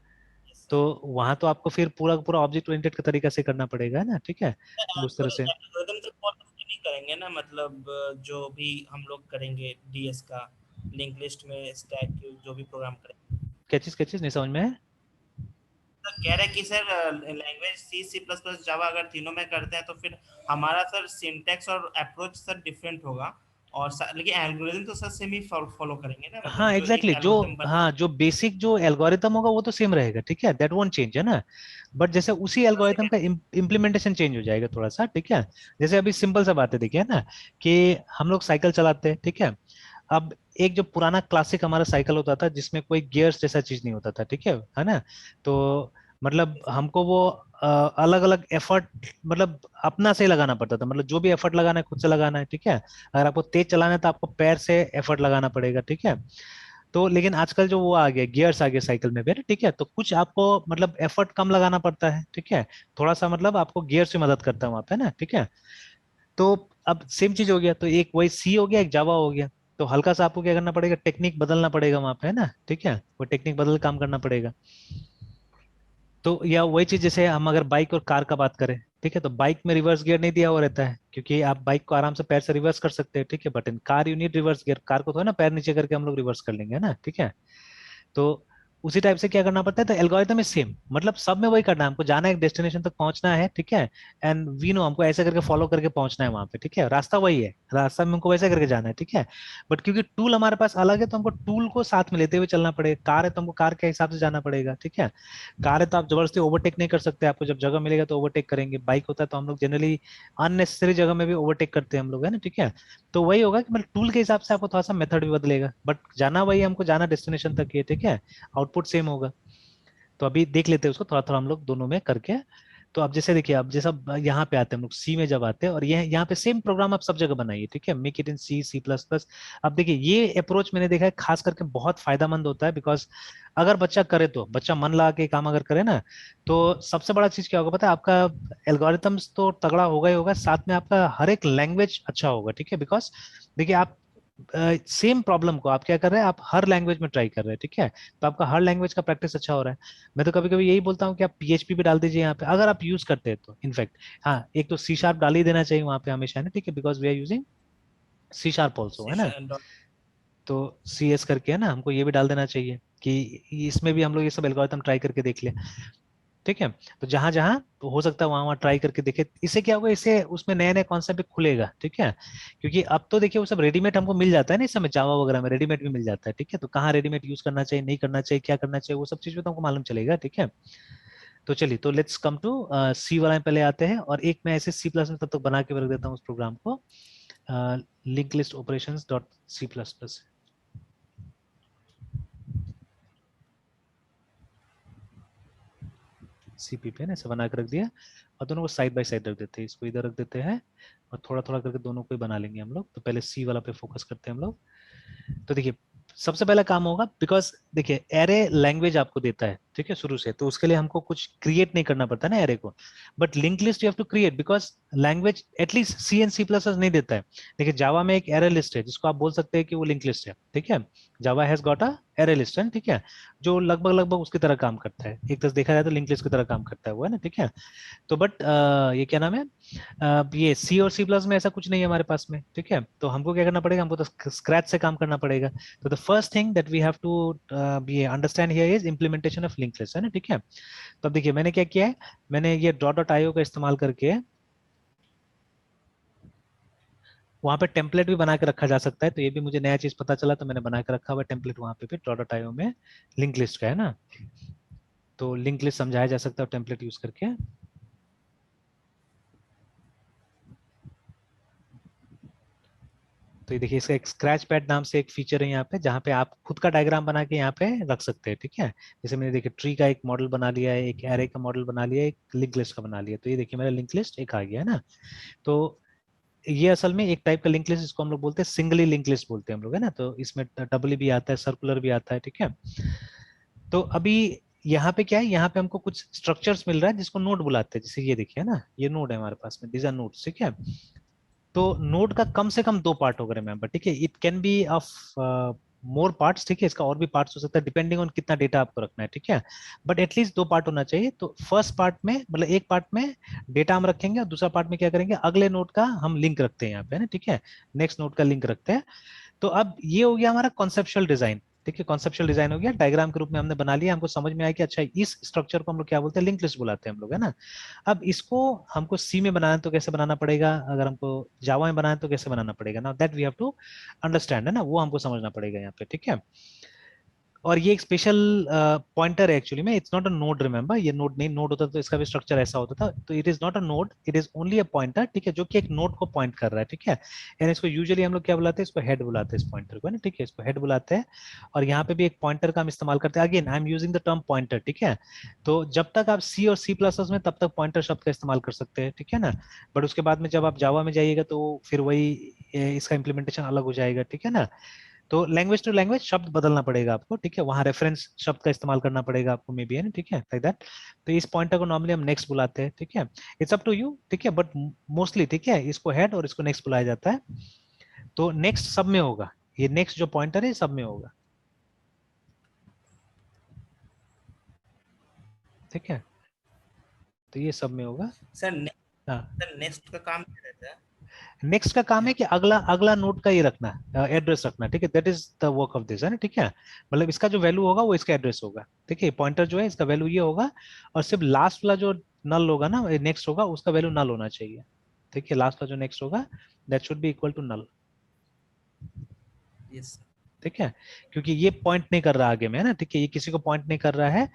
तो वहां तो आपको फिर पूरा पूरा ऑब्जेक्ट ओरिएंटेड का तरीका से करना पड़ेगा, है ना, ठीक है, तो उस तरह से। एल्गोरिथम तो फॉलो नहीं करेंगे ना, मतलब जो भी हम लोग करेंगे डीएस का, लिंक लिस्ट में स्टैक जो भी प्रोग्राम करेंगे। क्या चीज नहीं समझ में है। तो कह रहे कि sir language C C plus plus Java अगर तीनों में करते हैं तो फिर हमारा सर सिंटैक्स और अप्रोच सर डिफरेंट होगा, और लेकिन एल्गोरिथम तो सर सेम ही फॉलो करेंगे ना, मतलब हाँ जो एक एग्जैक्टली, जो, एल्गोरिथम बन। हाँ जो बेसिक जो एल्गोरिथम होगा वो तो सेम रहेगा, ठीक है, दैट वोंट चेंज, है ना। बट जैसे उसी एल्गोरिथम का इम्प्लीमेंटेशन चेंज हो जाएगा थोड़ा सा, ठीक है। जैसे अभी सिंपल सा बात है, देखिए ना, कि हम लोग साइकिल चलाते हैं, ठीक है। अब एक जो पुराना क्लासिक हमारा साइकिल होता था जिसमें कोई गियर्स जैसा चीज नहीं होता था, ठीक है ना। तो मतलब हमको वो अलग अलग एफर्ट, मतलब अपना से लगाना पड़ता था, मतलब जो भी एफर्ट लगाना है खुद से लगाना है, ठीक है। अगर आपको तेज चलाना है तो आपको पैर से एफर्ट लगाना पड़ेगा, ठीक है। तो लेकिन आजकल जो वो आ गया, गियर्स आ गए साइकिल में भी, ठीक है, तो कुछ आपको मतलब एफर्ट कम लगाना पड़ता है, ठीक है, थोड़ा सा, मतलब आपको गियर से मदद करता है वहां पे ना, ठीक है। तो अब सेम चीज हो गया, तो एक वही सी हो गया, एक जावा हो गया। तो हल्का सा आपको क्या करना पड़ेगा, टेक्निक बदलना पड़ेगा वहां पे, है ना, ठीक है, वो टेक्निक बदल काम करना पड़ेगा। तो या वही चीज जैसे हम अगर बाइक और कार का बात करें, ठीक है, तो बाइक में रिवर्स गियर नहीं दिया हुआ रहता है, क्योंकि आप बाइक को आराम से पैर से रिवर्स कर सकते हैं, ठीक है, but in car you need reverse gear, car को तो है ना पैर नीचे करके हम लोग रिवर्स कर लेंगे, है ना, ठीक है। तो उसी टाइप से क्या करना पड़ता है, तो एल्गोरिथम इज सेम, मतलब सब में वही करना है, हमको जाना है, एक डेस्टिनेशन तक पहुंचना है, ठीक है, एंड वी नो हमको ऐसे करके फॉलो करके पहुंचना है वहां पे, ठीक है, रास्ता वही है, रास्ता में हमको वैसे करके जाना है, ठीक है। बट क्योंकि टूल हमारे पास अलग है, तो हमको टूल को साथ में लेते हुए चलना पड़ेगा। कार है तो हमको कार के हिसाब से जाना पड़ेगा, ठीक है। कार है तो आप जबरदस्ती ओवरटेक नहीं कर सकते, आपको जब जगह मिलेगा तो ओवरटेक करेंगे। बाइक होता है तो हम लोग जनरली अननेसेसरी जगह में भी ओवरटेक करते हैं हम लोग, है ना, ठीक है। तो वही होगा कि मतलब टूल के हिसाब से आपको थोड़ा सा मेथड भी बदलेगा, बट जाना वही, हमको जाना डेस्टिनेशन तक ही है, ठीक है, आउटपुट सेम होगा। तो अभी देख लेते हैं उसको थोड़ा थोड़ा हम लोग दोनों में करके। तो अब जैसे देखिए, अब जैसा यहाँ पे आते हैं हम लोग, सी में जब आते हैं, और ये यहाँ पे सेम प्रोग्राम आप सब जगह बनाइए, ठीक है, make it in C, C plus plus. अब देखिए ये अप्रोच मैंने देखा है खास करके बहुत फायदेमंद होता है, बिकॉज अगर बच्चा करे, तो बच्चा मन लगा के काम अगर करे ना, तो सबसे बड़ा चीज क्या होगा पता है, आपका एल्गोरिथम्स तो तगड़ा होगा ही होगा, साथ में आपका हर एक लैंग्वेज अच्छा होगा, ठीक है। बिकॉज देखिए आप सेम प्रॉब्लम को आप क्या कर रहे हैं, आप हर लैंग्वेज में ट्राई कर रहे हैं, ठीक है, तो आपका हर लैंग्वेज का प्रैक्टिस अच्छा हो रहा है। मैं तो कभी कभी यही बोलता हूँ कि आप पीएचपी भी डाल दीजिए यहाँ पे, अगर आप यूज करते हैं तो इनफैक्ट। हाँ, एक तो सी शार्प डाल ही देना चाहिए वहां पे हमेशा, है ना, ठीक है, because we are using C sharp also, है ना। तो सी एस करके है ना, हमको ये भी डाल देना चाहिए कि इसमें भी हम लोग ये सब एल्गोरिथम ट्राई करके देख ले, ठीक है। तो जहां जहां तो हो सकता है वहां वहां ट्राई करके देखे, इससे क्या होगा, इससे उसमें नए नए कॉन्सेप्ट भी खुलेगा, ठीक है। क्योंकि अब तो देखिए वो सब रेडीमेड हमको मिल जाता है ना, इस समय जावा वगैरह में रेडीमेड भी मिल जाता है, ठीक है। तो कहाँ रेडीमेड यूज करना चाहिए, नहीं करना चाहिए, क्या करना चाहिए, वो सब चीज भी तो हमको मालूम चलेगा, ठीक है। तो चलिए, तो लेट्स कम टू सी वाला में पहले आते हैं, और एक मैं ऐसे सी प्लस में तब तक बना के रख देता हूँ उस प्रोग्राम को, link list operation dot C plus plus. CP पे ना ऐसे बना के रख दिया, और दोनों को साइड बाय साइड रख देते हैं, इसको इधर रख देते हैं, और थोड़ा थोड़ा करके दोनों को ही बना लेंगे हम लोग। तो पहले सी वाला पे फोकस करते हैं हम लोग। तो देखिए सबसे पहला काम होगा, बिकॉज देखिए एरे लैंग्वेज आपको देता है, ठीक है, शुरू से, तो उसके लिए हमको कुछ क्रिएट नहीं करना पड़ता ना एरे को। But link list you have to create, because language at least C and C plus नहीं देता है। देखिए जावा में एक एरे लिस्ट है जिसको आप बोल सकते हैं कि वो लिंक लिस्ट है, ठीक है। Java has got a array list है, ठीक है, जो लगभग लगभग उसकी तरह काम करता है, एक तरह से देखा जाए तो लिंक लिस्ट की तरह काम करता है वो, है ना, ठीक है। तो बट ये क्या नाम है, ये सी और सी प्लस में ऐसा कुछ नहीं है हमारे पास में, ठीक है। तो हमको क्या करना पड़ेगा, हमको तो स्क्रैच से काम करना पड़ेगा। तो the first thing that we have to ये understand here is implementation of link list, है ना, ठीक है। तो अब देखिए मैंने क्या किया है, मैंने ये डॉट डॉट आईओ का इस्तेमाल करके वहां पे टेम्पलेट भी बना के रखा जा सकता है, तो ये भी मुझे नया चीज पता चला, तो मैंने बना के रखा हुआ टेम्पलेट वहां पे भी डॉट डॉट आईओ में लिंक लिस्ट का, है ना। तो लिंक लिस्ट समझाया जा सकता है टेम्पलेट यूज करके। तो ये देखिए इसका एक स्क्रैच पैड नाम से एक फीचर है यहाँ पे, जहाँ पे आप खुद का डायग्राम बना के यहाँ पे रख सकते हैं, ठीक है। जैसे मैंने देखिए ट्री का एक मॉडल बना लिया है, एक एरे का मॉडल बना लिया है, एक लिंक लिस्ट का बना लिया, तो ये देखिए मेरा लिंक लिस्ट एक आ गया है ना। तो ये असल में एक टाइप का लिंक लिस्ट, इसको हम लोग बोलते हैं सिंगली लिंक लिस्ट बोलते हैं हम लोग, है ना। तो इसमें डबल भी आता है, सर्कुलर भी आता है, ठीक है। तो अभी यहाँ पे क्या है, यहाँ पे हमको कुछ स्ट्रक्चर्स मिल रहा है जिसको नोड बुलाते हैं, जैसे ये देखिए ना, ये नोड है हमारे पास में, दीज आर नोड्स, ठीक है। तो नोड का कम से कम दो पार्ट हो गए रिमेंबर, ठीक है, it can be of more parts, ठीक है, इसका और भी पार्ट्स हो सकता है डिपेंडिंग ऑन कितना डेटा आपको रखना है, ठीक है। बट एटलीस्ट दो पार्ट होना चाहिए। तो फर्स्ट पार्ट में मतलब एक पार्ट में डेटा हम रखेंगे, और दूसरा पार्ट में क्या करेंगे, अगले नोड का हम लिंक रखते हैं यहाँ पे, है ना, ठीक है, नेक्स्ट नोड का लिंक रखते हैं। तो अब ये हो गया हमारा कॉन्सेप्चुअल डिजाइन, ठीक है, कॉन्सेप्चुअल डिजाइन हो गया, डायग्राम के रूप में हमने बना लिया, हमको समझ में आया कि अच्छा इस स्ट्रक्चर को हम लोग क्या बोलते हैं, लिंक लिस्ट बुलाते हैं हम लोग, है ना। अब इसको हमको सी में बनाना है तो कैसे बनाना पड़ेगा, अगर हमको जावा में बनाना है तो कैसे बनाना पड़ेगा ना, that we have to understand, है ना, वो हमको समझना पड़ेगा यहाँ पे, ठीक है। और ये एक स्पेशल पॉइंटर है एक्चुअली में, it's not a node, remember, ये नोड नहीं, नोड होता तो इसका भी स्ट्रक्चर ऐसा होता था। तो it is not a node, it is only a pointer, ठीक है, जो कि एक नोड को पॉइंट कर रहा है, ठीक है। यानी इसको यूजुअली हम लोग क्या बुलाते हैं, इसको हेड बुलाते हैं, इस पॉइंटर को, है ना, ठीक है, इसको हेड बुलाते हैं। और यहाँ पे भी एक पॉइंटर का हम इस्तेमाल करते हैं, again I am using the term pointer, ठीक है। तो जब तक आप सी और सी प्लस में तब तक पॉइंटर शब्द का इस्तेमाल कर सकते हैं, ठीक है ना। बट उसके बाद में जब आप जावा में जाइएगा तो फिर वही इसका इम्प्लीमेंटेशन अलग हो जाएगा, ठीक है ना। तो लैंग्वेज टू लैंग्वेज शब्द बदलना पड़ेगा आपको, ठीक है, वहां रेफरेंस शब्द का इस्तेमाल करना पड़ेगा आपको, मे बी, है ना, ठीक है, लाइक दैट। तो इस पॉइंटर को नॉर्मली हम नेक्स्ट बुलाते हैं, ठीक है, इट्स अप टू यू, ठीक है, बट मोस्टली, ठीक है, इसको हेड और इसको नेक्स्ट बुलाया जाता है। तो नेक्स्ट सब में होगा, ये नेक्स्ट जो पॉइंटर है सब में होगा, ठीक है, तो ये सब में होगा। सर हाँ, सर नेक्स्ट का काम क्या रहता है? नेक्स्ट का काम है कि अगला अगला नोड का ये रखना, एड्रेस रखना, ठीक है, that is the work of this, है ना, ठीक है। मतलब इसका जो वैल्यू होगा वो इसका एड्रेस होगा, ठीक है, पॉइंटर जो है इसका वैल्यू ये होगा, और सिर्फ लास्ट वाला जो नल होगा ना, नेक्स्ट होगा, उसका वैल्यू नल होना चाहिए, ठीक है, लास्ट वाला जो नेक्स्ट होगा that should be equal to null, yes sir. ठीक है, क्योंकि ये पॉइंट नहीं कर रहा आगे में, है ना, ठीक है, ये किसी को पॉइंट नहीं कर रहा है,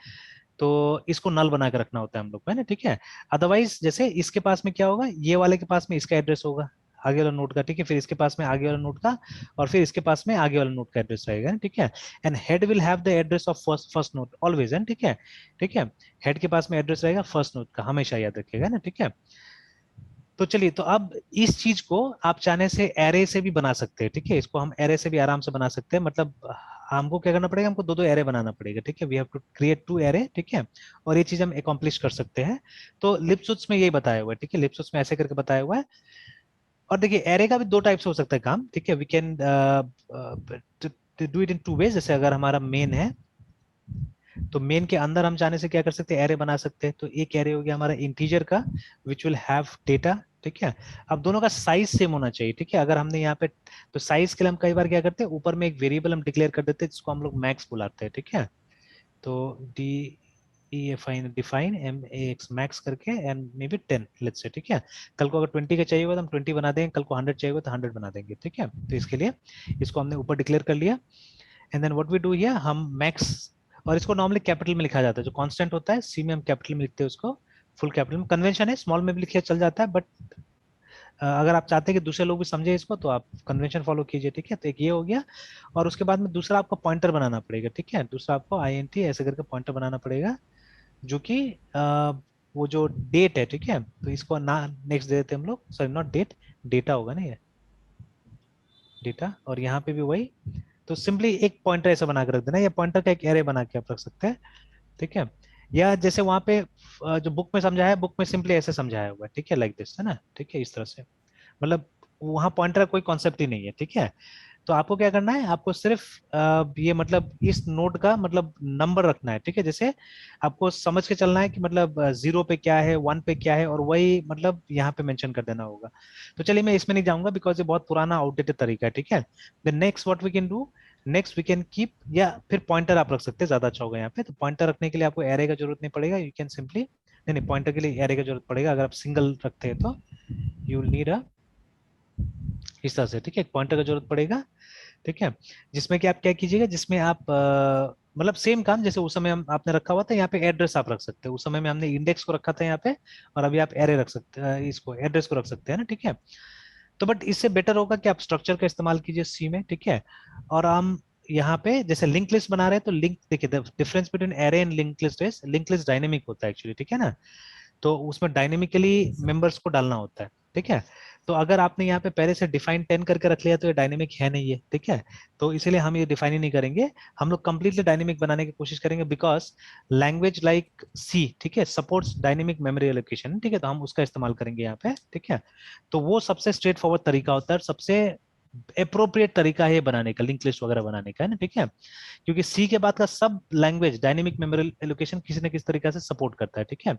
तो इसको नल बना के रखना होता है हम लोग को, है ना, ठीक है। अदरवाइज जैसे इसके पास में क्या होगा, ये वाले के पास में इसका एड्रेस होगा आगे वाला नोड का, ठीक है, फिर इसके पास में आगे वाला नोड का, और फिर इसके पास में आगे वाला नोड का एड्रेस रहेगा, ठीक है। And head will have the address of first node always, है, ठीक है, ठीक है, हेड के पास में एड्रेस रहेगा फर्स्ट नोड का, हमेशा याद रखिएगा ना, ठीक है। तो चलिए, तो अब इस चीज को आप चाहने से एरे से भी बना सकते हैं, ठीक है, इसको हम एरे से भी आराम से बना सकते हैं, मतलब हमको क्या करना पड़ेगा, हमको दो दो एरे बनाना पड़ेगा, ठीक है, we have to create 2 array, ठीक है, और ये चीज हम अकॉम्प्लिश कर सकते हैं। तो लिपसुट्स में यही बताया हुआ है, ठीक है, लिपसुट्स में ऐसे करके बताया हुआ है। और देखिए एरे का भी 2 टाइप से हो सकता है काम, ठीक है, we can do it in 2 ways. जैसे अगर हमारा मेन है, तो मेन के अंदर हम चाहने से क्या कर सकते हैं, एरे बना सकते हैं। तो एक एरे हो गया हमारा इंटीजर का, विच विल हैव डेटा, ठीक है। अब दोनों का साइज सेम होना चाहिए, ठीक है। अगर हमने यहाँ पे, तो साइज के लिए हम कई बार क्या करते हैं, ऊपर में एक वेरिएबल हम डिक्लेयर कर देते हैं जिसको हम लोग मैक्स बुलाते हैं, ठीक है। तो डिफाइन max मैक्स करके and may be 10 let's say, ठीक है। कल को अगर 20 का चाहिए होगा तो हम 20 बना देंगे, कल को 100 चाहिए होगा तो 100 बना देंगे, ठीक है। तो इसके लिए इसको हमने ऊपर डिक्लेयर कर लिया, and then what we do here, हम मैक्स, और इसको नॉर्मली कैपिटल में लिखा जाता है, जो कांस्टेंट होता है सी में हम कैपिटल में लिखते हैं उसको, फुल कैपिटल में। कन्वेंशन है स्मॉल में भी लिखिए चल जाता है, बट अगर आप चाहते हैं कि दूसरे लोग भी समझे इसको तो आप कन्वेंशन फॉलो कीजिए, ठीक है। तो एक ये हो गया, और उसके बाद में दूसरा आपको पॉइंटर बनाना पड़ेगा, ठीक है, दूसरा आपको INT ऐसे करके पॉइंटर बनाना पड़ेगा, जो कि वो जो डेट है, ठीक है, तो इसको ना नेक्स्ट दे देते हैं हम लोग, सॉरी नॉट डेट, डेटा होगा ना ये, डेटा, और यहाँ पे भी वही। तो सिंपली एक पॉइंटर ऐसा बना के रख देना, या पॉइंटर का एक एरे बना के आप रख सकते हैं, ठीक है। या जैसे वहां पे जो बुक में समझाया है, बुक में सिंपली ऐसे समझाया हुआ है, ठीक है, लाइक दिस, है ना, ठीक है, इस तरह से। मतलब वहां पॉइंटर का कोई कॉन्सेप्ट ही नहीं है, ठीक है। तो आपको क्या करना है, आपको सिर्फ ये मतलब इस नोड का मतलब नंबर रखना है, ठीक है। जैसे आपको समझ के चलना है कि मतलब 0 पे क्या है, 1 पे क्या है, और वही मतलब यहाँ पे मेंशन कर देना होगा। तो चलिए मैं इसमें नहीं जाऊंगा बिकॉज ये बहुत पुराना आउटडेटेड तरीका है, ठीक है। Then next what we can do, next we can keep, या फिर पॉइंटर आप रख सकते हैं, ज्यादा अच्छा होगा यहाँ पे। तो पॉइंटर रखने के लिए आपको एरे का जरूरत नहीं पड़ेगा, यू कैन सिंपली, नहीं नहीं, पॉइंटर के लिए एरे का जरूरत पड़ेगा अगर आप सिंगल रखते हैं, तो यू विल नीड अ, इस तरह से, ठीक है, पॉइंटर का जरूरत पड़ेगा, ठीक है। जिसमें कि आप क्या कीजिएगा, जिसमें आप मतलब सेम काम जैसे उस समय हम आपने रखा हुआ था, यहाँ पे एड्रेस आप रख सकते हैं, उस समय में हमने इंडेक्स को रखा था यहाँ पे, और अभी आप एरे रख सकते हैं, इसको एड्रेस को रख सकते हैं ना, ठीक है। तो बट इससे बेटर होगा कि आप स्ट्रक्चर का इस्तेमाल कीजिए सी में, ठीक है। और हम यहाँ पे जैसे लिंक लिस्ट बना रहे हैं, तो लिंक देखिए, difference between array and link list is, link list dynamic होता है एक्चुअली, ठीक है ना। तो उसमें डायनेमिकली मेंबर्स को डालना होता है, ठीक है। तो अगर आपने यहाँ पे पहले से डिफाइन 10 करके रख लिया तो ये डायनेमिक है नहीं है, ठीक है। तो इसीलिए हम ये डिफाइन ही नहीं करेंगे, हम लोग कंप्लीटली डायनेमिक बनाने की कोशिश करेंगे, बिकॉज लैंग्वेज लाइक सी, ठीक है, सपोर्ट्स डायनेमिक मेमोरी एलोकेशन, ठीक है, तो हम उसका इस्तेमाल करेंगे यहाँ पे, ठीक है। तो वो सबसे स्ट्रेट फॉरवर्ड तरीका होता है, सबसे अप्रोप्रिएट तरीका है बनाने का, लिंक लिस्ट वगैरह बनाने का, है ना, ठीक है। क्योंकि सी के बाद का सब लैंग्वेज डायनेमिक मेमोरी एलोकेशन किसी न किसी तरीके से सपोर्ट करता है, ठीक है।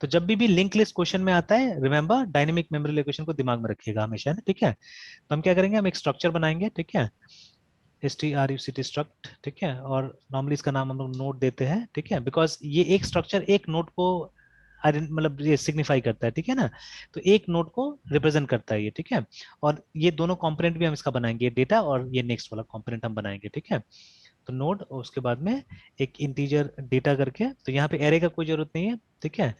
तो जब भी लिंक लिस्ट क्वेश्चन में आता है, रिमेंबर डायनेमिक मेमोरी लोकेशन को दिमाग में रखिएगा हमेशा, है, ठीक है। तो हम क्या करेंगे, हम एक स्ट्रक्चर बनाएंगे, ठीक है, struct स्ट्रक्ट, ठीक है, और नॉर्मली इसका नाम हम लोग नोड देते हैं, ठीक है, बिकॉज ये एक स्ट्रक्चर एक नोड को मतलब ये सिग्निफाई करता है, ठीक है ना। तो एक नोड को रिप्रेजेंट करता है ये, ठीक है। और ये दोनों कंपोनेंट भी हम इसका बनाएंगे, डेटा और ये नेक्स्ट वाला कंपोनेंट हम बनाएंगे, ठीक है। तो नोड और उसके बाद में एक इंटीजर डेटा करके, तो यहाँ पे एरे का कोई जरूरत नहीं है, ठीक है।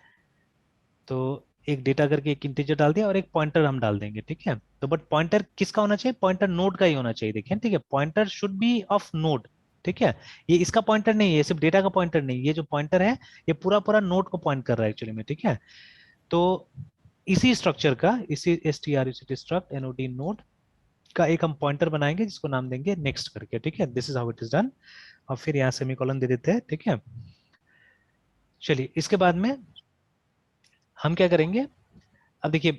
तो एक डेटा करके एक इंटीजर डाल दिया, और एक पॉइंटर हम डाल देंगे, ठीक है। तो बट पॉइंटर किसका होना चाहिए, पॉइंटर नोड का ही होना चाहिए, देखिए, ठीक है, pointer should be of node, ठीक है। ये इसका पॉइंटर नहीं है, सिर्फ डेटा का पॉइंटर नहीं, ये जो पॉइंटर है ये पूरा पूरा नोड को पॉइंट कर रहा है एक्चुअली में, ठीक है। तो इसी स्ट्रक्चर का, इसी struct nod नोड का एक हम पॉइंटर बनाएंगे जिसको नाम देंगे नेक्स्ट करके, ठीक है। This is how it is done, और फिर यहाँ सेमीकोलन दे देते हैं, ठीक है। चलिए इसके बाद में हम क्या करेंगे, अब देखिए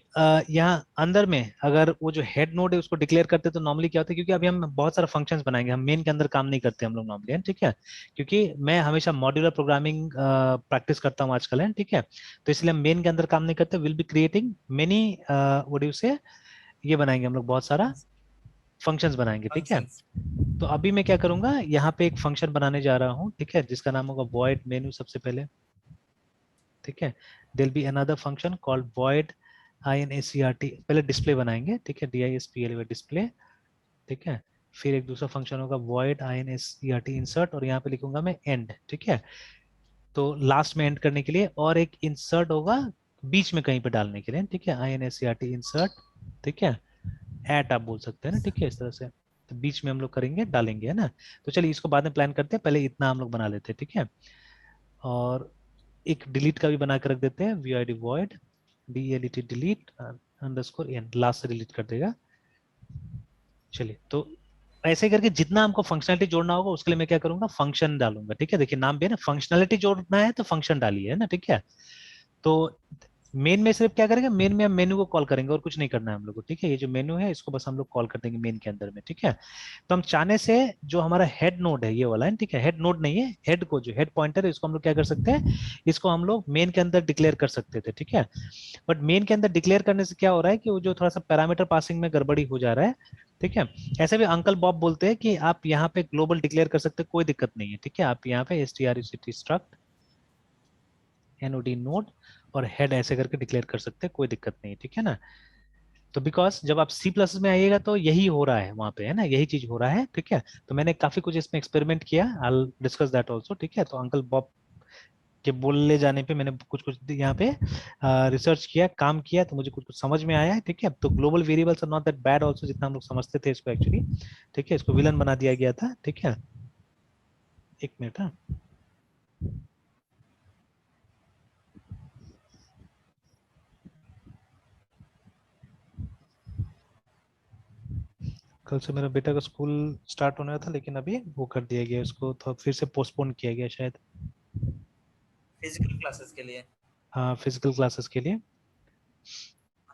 यहाँ अंदर में अगर वो जो हेड नोड है उसको डिक्लेयर करते तो नॉर्मली क्या होता है, क्योंकि अभी हम बहुत सारा फंक्शंस बनाएंगे, हम मेन के अंदर काम नहीं करते हम लोग नॉर्मली, ठीक है। क्योंकि मैं हमेशा मॉड्यूलर प्रोग्रामिंग प्रैक्टिस करता हूँ आजकल, है, ठीक है। तो इसलिए हम मेन के अंदर काम नहीं करते, will be creating many what do you से ये बनाएंगे हम लोग बहुत सारा फंक्शंस बनाएंगे, ठीक है। फंक्शंस। तो अभी मैं क्या करूंगा, यहाँ पे एक फंक्शन बनाने जा रहा हूँ, ठीक है, जिसका नाम होगा void menu सबसे पहले, ठीक है। There be another function called void insert, पहले डिस्प्ले बनाएंगे, ठीक है, disple डिस्प्ले, ठीक है। फिर एक दूसरा फंक्शन होगा void insert insert, और यहाँ पे लिखूंगा मैं end, ठीक है। तो लास्ट में एंड करने के लिए, और एक इंसर्ट होगा बीच में कहीं पे डालने के लिए, ठीक है, insert इंसर्ट, ठीक है, एट आप बोल सकते हैं ना, ठीक है, इस तरह से। तो बीच में हम लोग करेंगे, डालेंगे, है ना। तो चलिए इसको बाद में प्लान करते हैं, पहले इतना हम लोग बना लेते हैं, ठीक है। और एक डिलीट का भी बना के रख देते हैं, vid void delete delete underscore and, last से डिलीट कर देगा। चलिए, तो ऐसे करके जितना हमको फंक्शनलिटी जोड़ना होगा उसके लिए मैं क्या करूंगा, फंक्शन डालूंगा, ठीक है। देखिए नाम भी है ना, फंक्शनलिटी जोड़ना है तो फंक्शन डालिए, है ना, ठीक है। तो मेन में सिर्फ क्या करेंगे, मेन में हम मेनू को कॉल करेंगे और कुछ नहीं करना है हम लोग को, ठीक है। ये जो मेनू है इसको बस हम लोग कॉल कर देंगे मेन के अंदर में, ठीक है। तो हम चाहने से जो हमारा हेड नोड है ये वाला है, ठीक है, हेड नोड नहीं है, हेड को जो हेड पॉइंटर है इसको हम लोग क्या कर सकते हैं, इसको हम लोग मेन के अंदर डिक्लेयर कर सकते थे, ठीक है। बट मेन के अंदर डिक्लेयर करने से क्या हो रहा है कि वो जो थोड़ा सा पैरामीटर पासिंग में गड़बड़ी हो जा रहा है, ठीक है। ऐसे भी अंकल बॉब बोलते हैं कि आप यहाँ पे ग्लोबल डिक्लेयर कर सकते हैं, कोई दिक्कत नहीं है, ठीक है। आप यहाँ पे struct स्ट्रक्ट nod नोड और हेड ऐसे करके डिक्लेयर कर सकते हैं, कोई दिक्कत नहीं है, ठीक है ना। तो बिकॉज जब आप सी प्लस में आइएगा तो यही हो रहा है वहां पे, है ना, यही चीज हो रहा है, ठीक है। तो मैंने काफी कुछ इसमें एक्सपेरिमेंट किया, आई डिस्कस दैट आल्सो, ठीक है। तो अंकल बॉब के बोलने जाने पे मैंने कुछ कुछ यहाँ पे रिसर्च किया, काम किया, तो मुझे कुछ कुछ समझ में आया है, ठीक है। तो global variables are not that bad also, जितना हम लोग समझते थे इसको एक्चुअली, ठीक है। इसको विलन बना दिया गया था, ठीक है। एक मिनट, हाँ। कल से मेरा बेटा का स्कूल स्टार्ट होने था, लेकिन अभी वो कर दिया गया, उसको तो फिर से पोस्टपोन किया गया शायद। फिजिकल क्लासेस के लिए। हाँ, फिजिकल क्लासेस के लिए।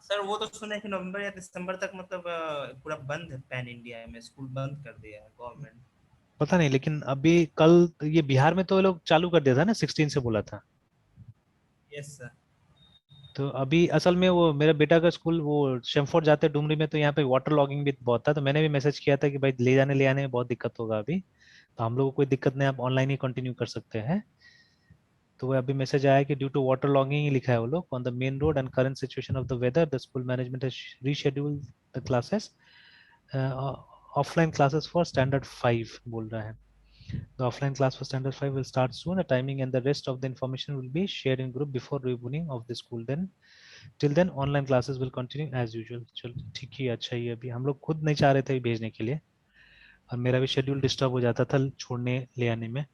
सर वो तो सुने कि नवंबर या दिसंबर तक मतलब पूरा बंद है, पैन इंडिया में स्कूल बंद कर दिया है गवर्नमेंट। पता नहीं, लेकिन अभी कल ये बिहार में तो ये लोग चालू कर दिया था ना, 16 से बोला था। Yes sir. तो अभी असल में वो मेरा बेटा का स्कूल वो शेमफोर्ड जाते डुमरी में, तो यहाँ पे वाटर लॉगिंग भी बहुत था, तो मैंने भी मैसेज किया था कि भाई ले जाने ले आने में बहुत दिक्कत होगा अभी। तो हम लोग को कोई दिक्कत नहीं, आप ऑनलाइन ही कंटिन्यू कर सकते हैं। तो वो अभी मैसेज आया कि ड्यू टू वाटर लॉगिंग ही लिखा है वो लोग, on the main road and current situation of the whether the school management has rescheduled the classes, offline classes for standard 5 बोल रहा है। The offline class for standard 5 will start soon. The timing and the rest of the information will be shared in group before reopening of the school. Then till then online classes will continue as usual. चलो ठीक ही, अच्छा ही। अभी हम लोग खुद नहीं चाह रहे थे भेजने के लिए, और मेरा भी शेड्यूल डिस्टर्ब हो जाता था छोड़ने ले आने में।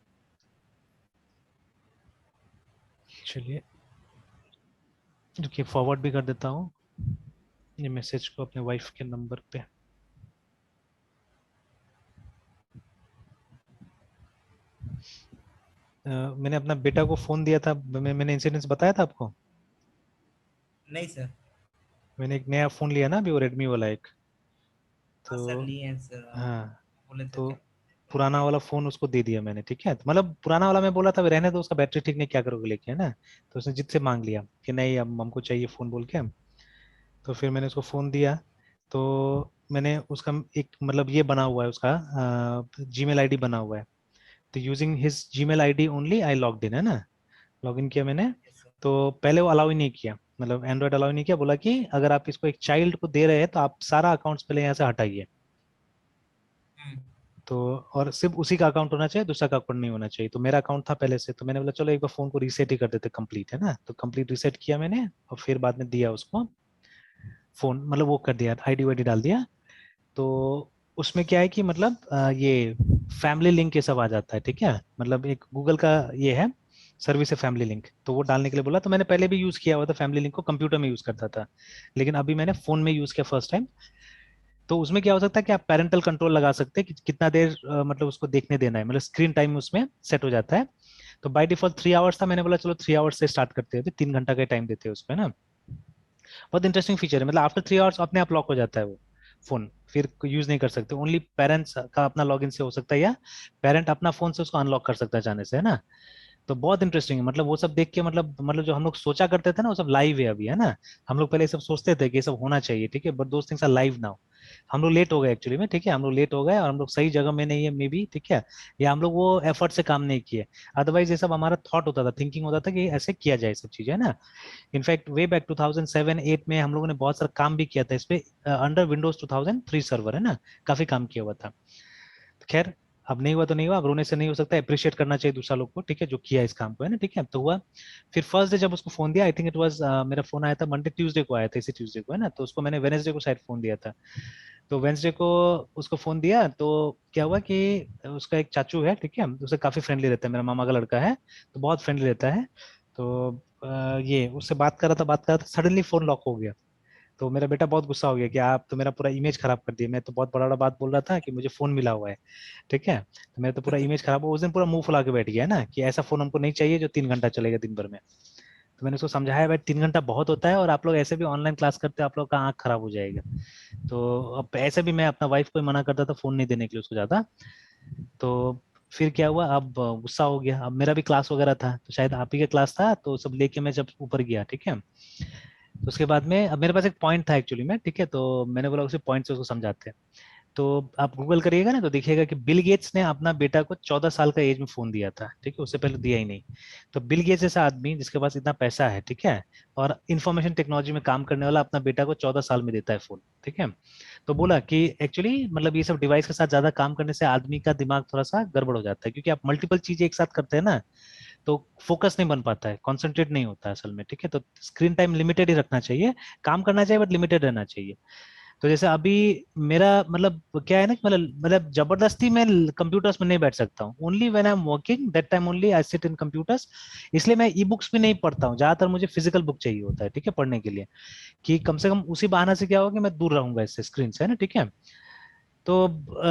चलिए, रुकिए फॉरवर्ड भी कर देता हूँ ये मैसेज को अपने वाइफ के नंबर पे। मैंने अपना बेटा को फोन दिया था, मैंने इंसिडेंस बताया था आपको। नहीं सर। मैंने एक नया फोन लिया ना अभी, वो रेडमी वाला एक। हाँ सर तो लिए हैं सर, हाँ, बोले थे तो कि पुराना वाला फोन उसको दे दिया मैंने, ठीक है। तो मतलब पुराना वाला मैं बोला था रहने दो, उसका बैटरी ठीक नहीं, क्या करोगे लेके, है ना। तो उसने जिद से मांग लिया कि नहीं अब हमको चाहिए फोन बोल के। तो फिर मैंने उसको फोन दिया। तो मैंने उसका एक मतलब ये बना हुआ है उसका, जीमेल आईडी बना हुआ है। तो using his Gmail ID only I logged in, है ना, लॉग इन किया मैंने। yes, sir। तो पहले वो अलाउ ही नहीं किया, मतलब एंड्रॉइड अलाउ नहीं किया, बोला कि अगर आप इसको एक चाइल्ड को दे रहे हैं तो आप सारा अकाउंट्स पहले यहाँ से हटाइए। हम्म। तो और सिर्फ उसी का अकाउंट होना चाहिए, दूसरा का अकाउंट नहीं होना चाहिए। तो मेरा अकाउंट था पहले से, तो मैंने बोला चलो एक बार फोन को रीसेट ही कर देते, कंप्लीट, है ना। तो कंप्लीट रीसेट किया मैंने, और फिर बाद में दिया उसको फोन, मतलब वो कर दिया, आईडी वाईडी डाल दिया। तो उसमें क्या है कि मतलब ये फैमिली लिंक ये सब आ जाता है, ठीक है। मतलब एक गूगल का ये है सर्विस है फैमिली लिंक, तो वो डालने के लिए बोला। तो मैंने पहले भी यूज किया हुआ था फैमिली लिंक को, कंप्यूटर में यूज करता था, लेकिन अभी मैंने फोन में यूज किया फर्स्ट टाइम। तो उसमें क्या हो सकता है कि आप पेरेंटल कंट्रोल लगा सकते हैं कि कितना देर मतलब उसको देखने देना है, मतलब स्क्रीन टाइम उसमें सेट हो जाता है। तो बाय डिफॉल्ट 3 आवर्स था, मैंने बोला चलो 3 आवर्स से स्टार्ट करते हैं, 3 घंटा का टाइम देते हैं उसमें ना। बहुत इंटरेस्टिंग फीचर है, मतलब आफ्टर 3 आवर्स अपने आप लॉक हो जाता है वो फोन, फिर यूज नहीं कर सकते। ओनली पेरेंट्स का अपना लॉगिन से हो सकता है, या पेरेंट अपना फोन से उसको अनलॉक कर सकता है जाने से, है ना। तो बहुत इंटरेस्टिंग है, मतलब वो सब देख के मतलब जो हम लोग सोचा करते थे ना वो सब लाइव है अभी, है ना। हम लोग पहले ये सब सोचते थे कि ये सब होना चाहिए, ठीक है, but those things are live now. हम लोग लेट हो गए एक्चुअली में, ठीक है, हम लोग लेट हो गए और हम लोग सही जगह में नहीं है मे बी, ठीक है, या हम लोग वो एफर्ट से काम नहीं किए। अदरवाइज ये सब हमारा थॉट होता था, थिंकिंग होता था कि ऐसे किया जाए सब चीजें, है ना। इनफैक्ट वे बैक 2007-8 में हम लोगों ने बहुत सारा काम भी किया था इस पे, अंडर विंडोज 2003 सर्वर, है ना, काफी काम किया हुआ था। खैर, अब नहीं हुआ तो नहीं हुआ, अब रोने से नहीं हो सकता, अप्रिशिएट करना चाहिए दूसरा लोग को, ठीक है, जो किया इस काम को, है ना, ठीक है, तो हुआ। फिर फर्स्ट डे जब उसको फोन दिया, आई थिंक इट वाज, मेरा फोन आया था मंडे ट्यूसडे को आया था, इसी ट्यूसडे को, है ना, तो उसको मैंने वेनेसडे को शायद फोन दिया था। तो वेंसडे को उसको फोन दिया तो क्या हुआ कि उसका एक चाचू है, ठीक है, उससे काफी फ्रेंडली रहता है, मेरा मामा का लड़का है, तो बहुत फ्रेंडली रहता है। तो ये उससे बात कर रहा था, सडनली फोन लॉक हो गया। तो मेरा बेटा बहुत गुस्सा हो गया कि आप तो मेरा पूरा इमेज खराब कर दिए, मैं तो बहुत बड़ा बड़ा बात बोल रहा था कि मुझे फोन मिला हुआ है, ठीक है, तो मेरा तो पूरा इमेज खराब हो, उस दिन पूरा मुंह फुला के बैठ गया है ना कि ऐसा फोन हमको नहीं चाहिए जो 3 घंटा चलेगा दिन भर में। तो मैंने उसको समझाया भाई 3 घंटा बहुत होता है, और आप लोग ऐसे भी ऑनलाइन क्लास करते हो, आप लोग का आंख खराब हो जाएगा। तो अब ऐसे भी मैं अपना वाइफ को ही मना करता था फोन नहीं देने के लिए उसको ज्यादा। तो फिर क्या हुआ, अब गुस्सा हो गया, अब मेरा भी क्लास वगैरह था, तो शायद आप ही का क्लास था, तो सब लेके मैं जब ऊपर गया, ठीक है, तो उसके बाद में अब मेरे पास एक पॉइंट था एक्चुअली में, ठीक है, तो मैंने बोला उसी पॉइंट से उसको समझाते हैं। तो आप गूगल करिएगा ना तो देखिएगा कि बिल गेट्स ने अपना बेटा को 14 साल का एज में फोन दिया था, ठीक है, उससे पहले दिया ही नहीं। तो बिल गेट्स जैसा आदमी जिसके पास इतना पैसा है, ठीक है, और इंफॉर्मेशन टेक्नोलॉजी में काम करने वाला अपना बेटा को 14 साल में देता है फोन, ठीक है। तो बोला कि एक्चुअली मतलब ये सब डिवाइस के साथ ज्यादा काम करने से आदमी का दिमाग थोड़ा सा गड़बड़ हो जाता है, क्योंकि आप मल्टीपल चीजें एक साथ करते हैं ना, तो फोकस नहीं बन पाता है, कॉन्सेंट्रेट नहीं होता है असल में, ठीक है, तो स्क्रीन टाइम लिमिटेड ही रखना चाहिए, काम करना चाहिए बट लिमिटेड रहना चाहिए। तो जैसे अभी मेरा मतलब क्या है ना कि मतलब जबरदस्ती मैं कंप्यूटर्स में नहीं बैठ सकता हूँ, only when I am working that time only I sit in computers. इसलिए मैं ई बुक्स भी नहीं पढ़ता हूँ, ज्यादातर मुझे फिजिकल बुक चाहिए होता है, ठीक है, पढ़ने के लिए, कि कम से कम उसी बहाना से क्या होगा कि मैं दूर रहूंगा इससे, स्क्रीन से, है ना, ठीक है। तो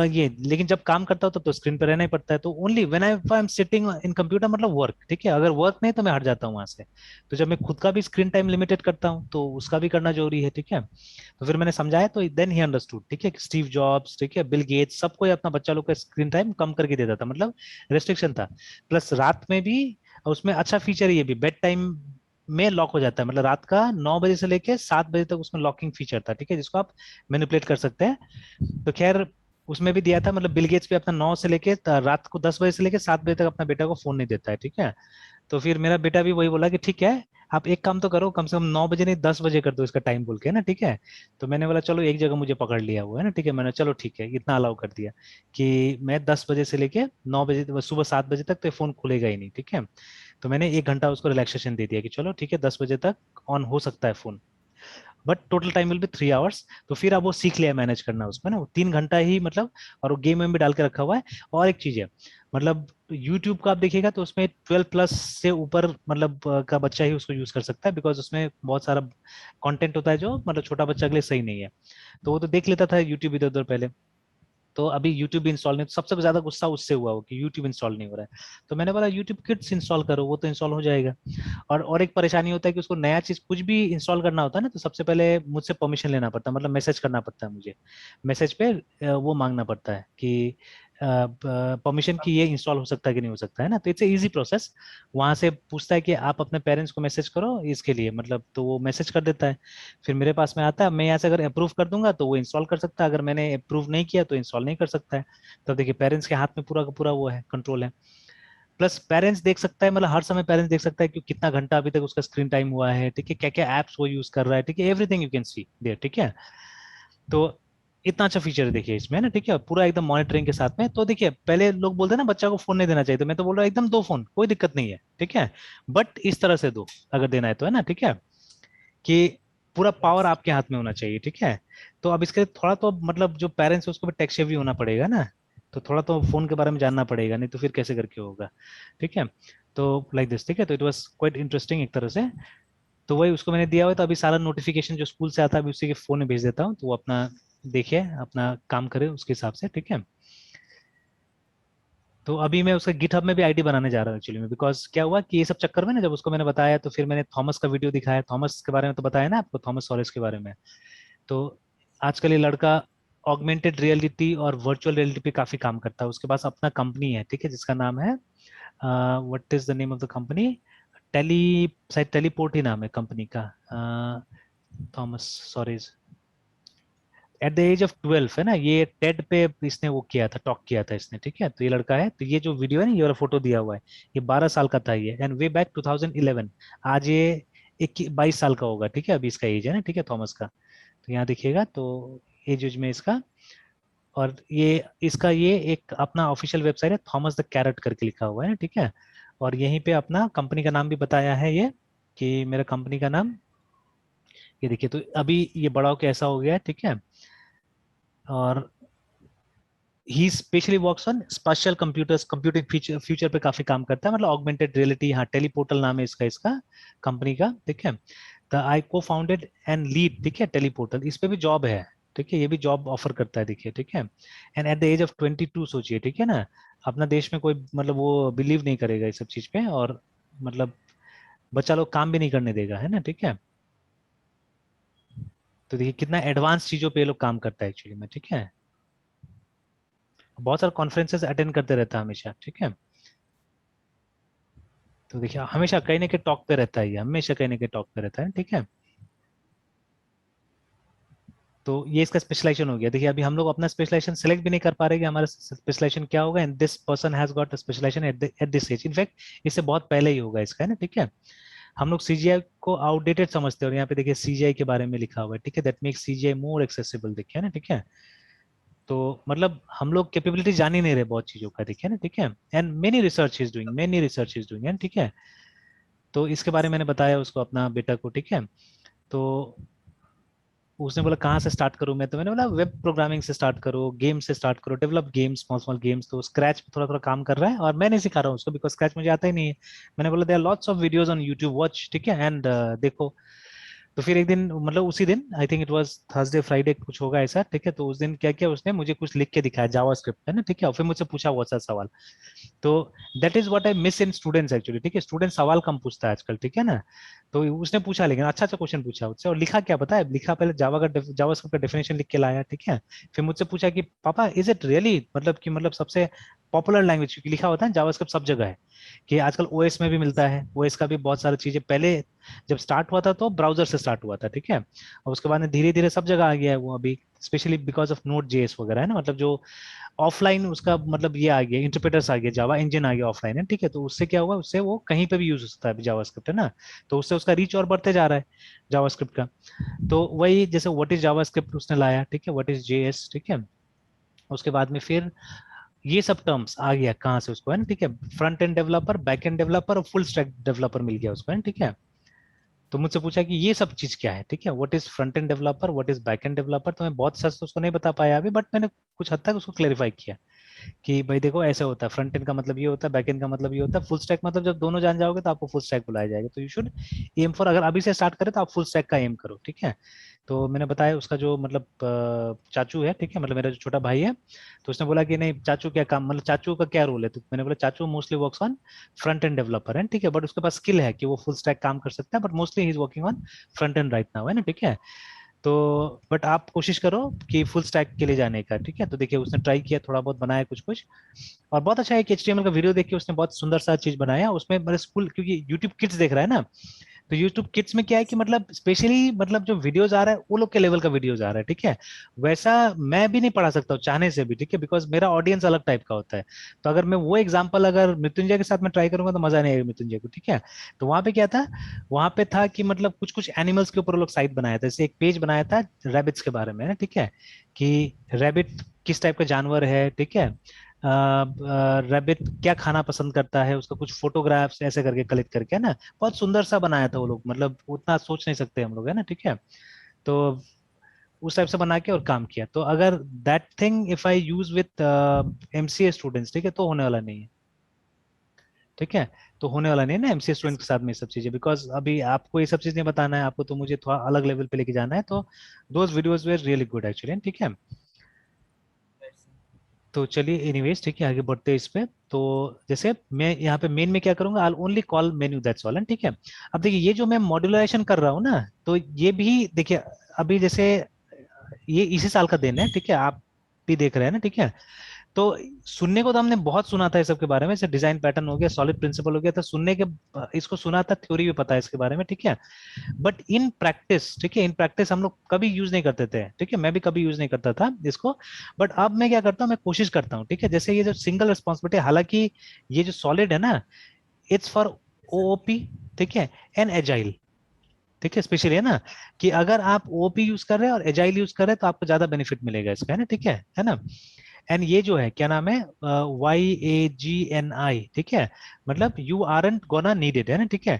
ये लेकिन जब काम करता हूँ तो स्क्रीन पर रहना ही पड़ता है, तो only when I am sitting in computer मतलब वर्क, ठीक है, अगर वर्क नहीं तो मैं हट जाता हूँ वहां से। तो जब मैं खुद का भी स्क्रीन टाइम लिमिटेड करता हूँ तो उसका भी करना जरूरी है, ठीक है। तो फिर मैंने समझाया तो देन ही अंडरस्टूड, ठीक है, स्टीव जॉब्स, ठीक है, बिल गेट्स, सबको ये अपना बच्चा लोग का स्क्रीन टाइम कम करके देता था, मतलब रेस्ट्रिक्शन था। प्लस रात में भी, और उसमें अच्छा फीचर ये भी, बेड टाइम में लॉक हो जाता है, मतलब रात का 9 बजे से लेके 7 बजे तक उसमें लॉकिंग फीचर था, ठीक है, जिसको आप मैनिपुलेट कर सकते हैं। तो खैर उसमें भी दिया था, मतलब बिल गेट्स भी अपना 9 से लेके रात को 10 बजे से लेके 7 बजे तक अपना बेटा को फोन नहीं देता है, ठीक है। तो फिर मेरा बेटा भी वही बोला कि ठीक है, आप एक काम तो करो, कम से कम 9 बजे नहीं 10 बजे कर दो इसका टाइम बोल के, ना, ठीक है। तो मैंने बोला चलो एक जगह मुझे पकड़ लिया हुआ है ना, ठीक है, मैंने चलो ठीक है इतना अलाउ कर दिया कि मैं 10 बजे से लेके 9 बजे, सुबह 7 बजे तक तो ये फोन खुलेगा ही नहीं, ठीक है। तो मैंने 1 घंटा उसको रिलैक्सेशन दे दिया कि चलो ठीक है 10 बजे तक ऑन हो सकता है phone, but total time will be 3 hours. तो फिर अब वो सीख लिया मैनेज करना उसमें ना, वो 3 घंटा ही मतलब, और वो गेम में भी डाल के रखा हुआ है। और एक चीज है, मतलब यूट्यूब का आप देखिएगा तो उसमें 12 प्लस से ऊपर मतलब का बच्चा ही उसको यूज कर सकता है, बिकॉज उसमें बहुत सारा कंटेंट होता है जो मतलब छोटा बच्चा के लिए सही नहीं है। तो वो तो देख लेता था यूट्यूब इधर उधर पहले। तो अभी यूट्यूब इंस्टॉल नहीं, तो सबसे ज्यादा गुस्सा उससे हुआ हो कि यूट्यूब इंस्टॉल नहीं हो रहा है। तो मैंने बोला यूट्यूब किड्स इंस्टॉल करो, वो तो इंस्टॉल हो जाएगा। और एक परेशानी होता है कि उसको नया चीज कुछ भी इंस्टॉल करना होता है ना, तो सबसे पहले मुझसे परमिशन लेना पड़ता है, मतलब मैसेज करना पड़ता है मुझे, मैसेज पे वो मांगना पड़ता है कि परमिशन कि ये इंस्टॉल हो सकता है कि नहीं हो सकता है ना। तो इट्स इजी प्रोसेस, वहां से पूछता है कि आप अपने पेरेंट्स को मैसेज करो इसके लिए, मतलब तो वो मैसेज कर देता है, फिर मेरे पास में आता है, मैं यहाँ से अगर अप्रूव कर दूंगा तो वो इंस्टॉल कर सकता है, अगर मैंने अप्रूव नहीं किया तो इंस्टॉल नहीं कर सकता है। तो देखिए पेरेंट्स के हाथ में पूरा का पूरा वो है, कंट्रोल है। प्लस पेरेंट्स देख सकता है, मतलब हर समय पेरेंट्स देख सकता है कि कितना घंटा अभी तक उसका स्क्रीन टाइम हुआ है, ठीक है, क्या क्या एप्स वो यूज कर रहा है, ठीक है, everything you can see there, ठीक है। तो इतना अच्छा फीचर है देखिए इसमें ना, ठीक है, पूरा एकदम मॉनिटरिंग के साथ में। तो देखिए पहले लोग बोलते हैं ना बच्चा को फोन नहीं देना चाहिए, तो मैं तो बोल रहा हूँ एकदम दो फोन, कोई दिक्कत नहीं है, ठीक है, बट इस तरह से दो अगर देना है तो, है ना, ठीक है, कि पूरा पावर यस। आपके हाथ में होना चाहिए, ठीक है। तो अब इसके लिए थोड़ा तो मतलब जो पेरेंट्स है उसको भी टेक सेवी होना पड़ेगा ना, तो थोड़ा तो फोन के बारे में जानना पड़ेगा, नहीं तो फिर कैसे करके होगा, ठीक है। तो लाइक दिस, ठीक है, तो इट वाज क्वाइट इंटरेस्टिंग एक तरह से। तो वही उसको मैंने दिया हुआ है, तो अभी सारा नोटिफिकेशन जो स्कूल से आता है अभी उसी के फोन में भेज देता हूँ, तो वो अपना देखे अपना काम करे उसके हिसाब से, ठीक है। तो अभी मैं उसका गिटहब में भी आईडी बनाने जा रहा हूँ एक्चुअली में, बिकॉज क्या हुआ कि ये सब चक्कर में ना जब उसको मैंने बताया तो फिर मैंने थॉमस का वीडियो दिखाया, थॉमस के बारे में तो बताया ना आपको, थॉमस सॉरेस के बारे में। तो आजकल ये लड़का ऑगमेंटेड रियलिटी और वर्चुअल रियलिटी पे काफी काम करता है, उसके पास अपना कंपनी है, ठीक है, जिसका नाम है what is the name of the company, tele, शायद टेलीपोर्ट ही नाम है कंपनी का, Thomas, sorry, at the age of 12 है ना, ये टेड पे इसने वो किया था, टॉक किया था इसने, ठीक है। तो ये लड़का है, तो ये जो वीडियो है ना, ये वाला फोटो दिया हुआ है, ये 12 साल का था ये, एंड वे बैक 2011, आज ये 22 साल का होगा, ठीक है, अभी इसका एज है ना, ठीक है, थॉमस का। तो यहाँ देखिएगा, तो एज में इसका, और ये इसका ये एक अपना ऑफिशियल वेबसाइट है, थॉमस द कैरेट करके लिखा हुआ है, ठीक है। और यहीं पे अपना कंपनी का नाम भी बताया है ये, कि मेरा कंपनी का नाम, ये देखिए, तो अभी ये बड़ा होके ऐसा हो गया है, ठीक है। और he specially works on special computers, computing future पे काफी काम करता है, मतलब ऑगमेंटेड रियलिटी, हाँ, टेलीपोर्टल नाम है इसका कंपनी का, ठीक है। द आई को फाउंडेड एंड लीड, ठीक है, टेलीपोर्टल, इस पे भी जॉब है, ठीक है, ये भी जॉब ऑफर करता है, देखिए, ठीक है। And at the age of 22, सोचिए, ठीक है ना, अपना देश में कोई मतलब वो बिलीव नहीं करेगा इस सब चीज पे, और मतलब बच्चा लोग काम भी नहीं करने देगा, है ना, ठीक है। तो देखिए कितना एडवांस चीजों पे ये लोग काम करता है एक्चुअली में, ठीक है। बहुत सारे कॉन्फ्रेंसेस अटेंड करते रहता है हमेशा, ठीक है। तो देखिए हमेशा कहीं ना कहीं टॉक पे रहता है, ये हमेशा कहीं ना कहीं टॉक पे रहता है, ठीक है। तो ये इसका स्पेशलाइजेशन हो गया। देखिए अभी हम लोग अपना स्पेशलाइजेशन सेलेक्ट भी नहीं कर पा रहे कि हमारा स्पेशलाइजेशन क्या होगा, and this person has got specialization at this age, in fact इससे बहुत पहले ही होगा इसका, है ना, ठीक है। हम लोग सीजीआई को आउटडेटेड समझते हैं, और यहाँ पे देखिए सीजीआई के बारे में लिखा हुआ है, ठीक है, that makes CGI more accessible, देखिए ना, ठीक है। तो मतलब हम लोग कैपेबिलिटी जान ही नहीं रहे बहुत चीजों का, देखिए ना, ठीक है। And many research is doing, ठीक है। तो इसके बारे में मैंने बताया उसको, अपना बेटा को, ठीक है। तो उसने बोला कहाँ से स्टार्ट करूँ मैं, तो मैंने बोला वेब प्रोग्रामिंग से स्टार्ट करो, गेम से स्टार्ट करो, develop games, small small games. तो स्क्रैच पे थोड़ा थोड़ा काम कर रहा है, और मैं नहीं सिखा रहा हूँ उसको, बिकॉज स्क्रैच मुझे आता ही नहीं है। मैंने बोला there are lots of videos on YouTube, watch, ठीक है, एंड देखो। तो फिर एक दिन, मतलब उसी दिन, I think it was Thursday Friday कुछ होगा ऐसा, ठीक है। तो उस दिन क्या किया उसने, मुझे कुछ लिख के दिखाया जावास्क्रिप्ट, है ना, ठीक है, और फिर मुझसे पूछा बहुत सारा सवाल। तो that is what I miss in students actually, ठीक है। स्टूडेंट सवाल कम पूछता है आजकल, ठीक है ना। तो उसने पूछा, लेकिन अच्छा अच्छा क्वेश्चन पूछा उससे, और लिखा क्या पता है, लिखा पहले जावास्क्रिप्ट का डेफिनेशन लिख के लाया, ठीक है। फिर मुझसे पूछा कि पापा इज इट रियली, मतलब कि मतलब सबसे पॉपुलर लैंग्वेज, क्योंकि लिखा होता है जावास्क्रिप्ट सब जगह है, कि आजकल ओएस में भी मिलता है, ओएस का भी बहुत सारी चीजें, पहले जब स्टार्ट हुआ था तो ब्राउजर से स्टार्ट हुआ था, ठीक है। और उसके बाद धीरे धीरे सब जगह आ गया है वो अभी, specially because of node JS वगैरह, है ना, मतलब जो ऑफलाइन उसका मतलब ये आ गया, इंटरप्रेटर्स आ गया, जावा इंजन आ गया ऑफलाइन, है, ठीक है। तो उससे क्या हुआ, उससे वो कहीं पे भी यूज होता है जावास्क्रिप्ट, है ना। तो उससे उसका रीच और बढ़ते जा रहा है जावास्क्रिप्ट का। तो वही जैसे व्हाट इज जावास्क्रिप्ट उसने लाया, ठीक है, व्हाट इज जेएस, ठीक है। उसके बाद में फिर ये सब टर्म्स आ गया कहाँ से उसको, है ना, ठीक है। Front end developer, back end developer और फुल स्टैक डेवलपर मिल गया उसको, है ना, ठीक है। तो मुझसे पूछा कि ये सब चीज क्या है, ठीक है, what is front end developer, what is back end developer. तो मैं बहुत सच तो उसको नहीं बता पाया अभी, बट मैंने कुछ हद तक उसको क्लेरिफाई किया कि भाई देखो ऐसे होता है, फ्रंट एंड का मतलब ये होता है, बैक एंड का मतलब ये होता है, फुल स्टैक मतलब जब दोनों जान जाओगे तो आपको फुल स्टैक बुलाया जाएगा। तो यू शुड एम फॉर, अगर अभी से स्टार्ट करें तो आप फुल स्टैक का एम करो, ठीक है। तो मैंने बताया उसका जो मतलब चाचू है, ठीक है, मतलब मेरा जो छोटा भाई है, तो उसने बोला कि नहीं चाचू क्या काम, मतलब चाचू का क्या रोल है। तो मैंने बोला चाचू mostly works on front end developer है, ठीक है, बट उसके पास स्किल है कि वो फुल स्टैक काम कर सकता है, but mostly he is working on front end right now, है ना, ठीक है। तो बट आप कोशिश करो कि फुल स्टैक के लिए जाने का, ठीक है। तो देखिए उसने ट्राई किया, थोड़ा बहुत बनाया कुछ कुछ, और बहुत अच्छा है कि एचटीएमएल का वीडियो देख के उसने बहुत सुंदर सा चीज बनाया उसमें, मतलब स्कूल, क्योंकि यूट्यूब किड्स देख रहा है ना, तो यूट्यूब किड्स में क्या है कि मतलब स्पेशली मतलब जो वीडियोज आ रहा है वो लोग के लेवल का वीडियोज आ रहा है, ठीक है। वैसा मैं भी नहीं पढ़ा सकता हूँ चाहने से भी, ठीक है, बिकॉज मेरा ऑडियंस अलग टाइप का होता है। तो अगर मैं वो एग्जाम्पल अगर मृत्युंजय के साथ में ट्राई करूंगा तो मजा नहीं आएगा मृत्युंजय को, ठीक है। तो वहां पे क्या था, वहां पे था कि मतलब कुछ कुछ एनिमल्स के ऊपर लोग साइट बनाया था, जैसे एक पेज बनाया था रैबिट्स के बारे में, है ना, ठीक है, कि रैबिट किस टाइप का जानवर है, ठीक है। रैबिट क्या खाना पसंद करता है, उसका कुछ फोटोग्राफ्स ऐसे करके कलेक्ट करके, है ना, बहुत सुंदर सा बनाया था वो लोग, मतलब उतना सोच नहीं सकते हम लोग, है ना, ठीक है। तो उस टाइप से बना के और काम किया। तो अगर that thing if I use with MCA students, ठीक है, तो होने वाला नहीं है, ठीक है। तो होने वाला नहीं है ना एमसीए स्टूडेंट के साथ में ये सब चीजें, बिकॉज अभी आपको ये सब चीज नहीं बताना है आपको, तो मुझे थोड़ा अलग लेवल पे लेके जाना है। तो those videos where really good actually, ठीक है। तो चलिए एनीवेज, ठीक है, आगे बढ़ते हैं इस पे। तो जैसे मैं यहाँ पे मेन में क्या करूंगा, I only call menu, that's all, ठीक है। अब देखिए ये जो मैं मॉड्यूलराइजेशन कर रहा हूँ ना, तो ये भी देखिए अभी जैसे ये इसी साल का दिन है, ठीक है, आप भी देख रहे हैं ना, ठीक है। तो सुनने को तो हमने बहुत सुना था इस सब के बारे में, जैसे डिजाइन पैटर्न हो गया, सॉलिड प्रिंसिपल हो गया, तो सुनने के इसको सुना था, थ्योरी भी पता है इसके बारे में, ठीक है। बट इन प्रैक्टिस, ठीक है, इन प्रैक्टिस हम लोग कभी यूज नहीं करते थे, ठीक है, मैं भी कभी यूज नहीं करता था इसको। बट अब मैं क्या करता हूँ, मैं कोशिश करता हूँ, ठीक है, जैसे ये जो सिंगल रिस्पॉन्सिबिलिटी, हालांकि ये जो सॉलिड है ना, इट्स फॉर ओओपी, ठीक है, एंड एजाइल, ठीक है, स्पेशली है ना, कि अगर आप ओपी यूज कर रहे हैं और एजाइल यूज कर रहे हैं तो आपको ज्यादा बेनिफिट मिलेगा इसका, है ना, ठीक है ना। एंड ये जो है क्या नाम है, YAGNI, ठीक है, मतलब यू आरंट गोना नीडेड, है ना, ठीक है।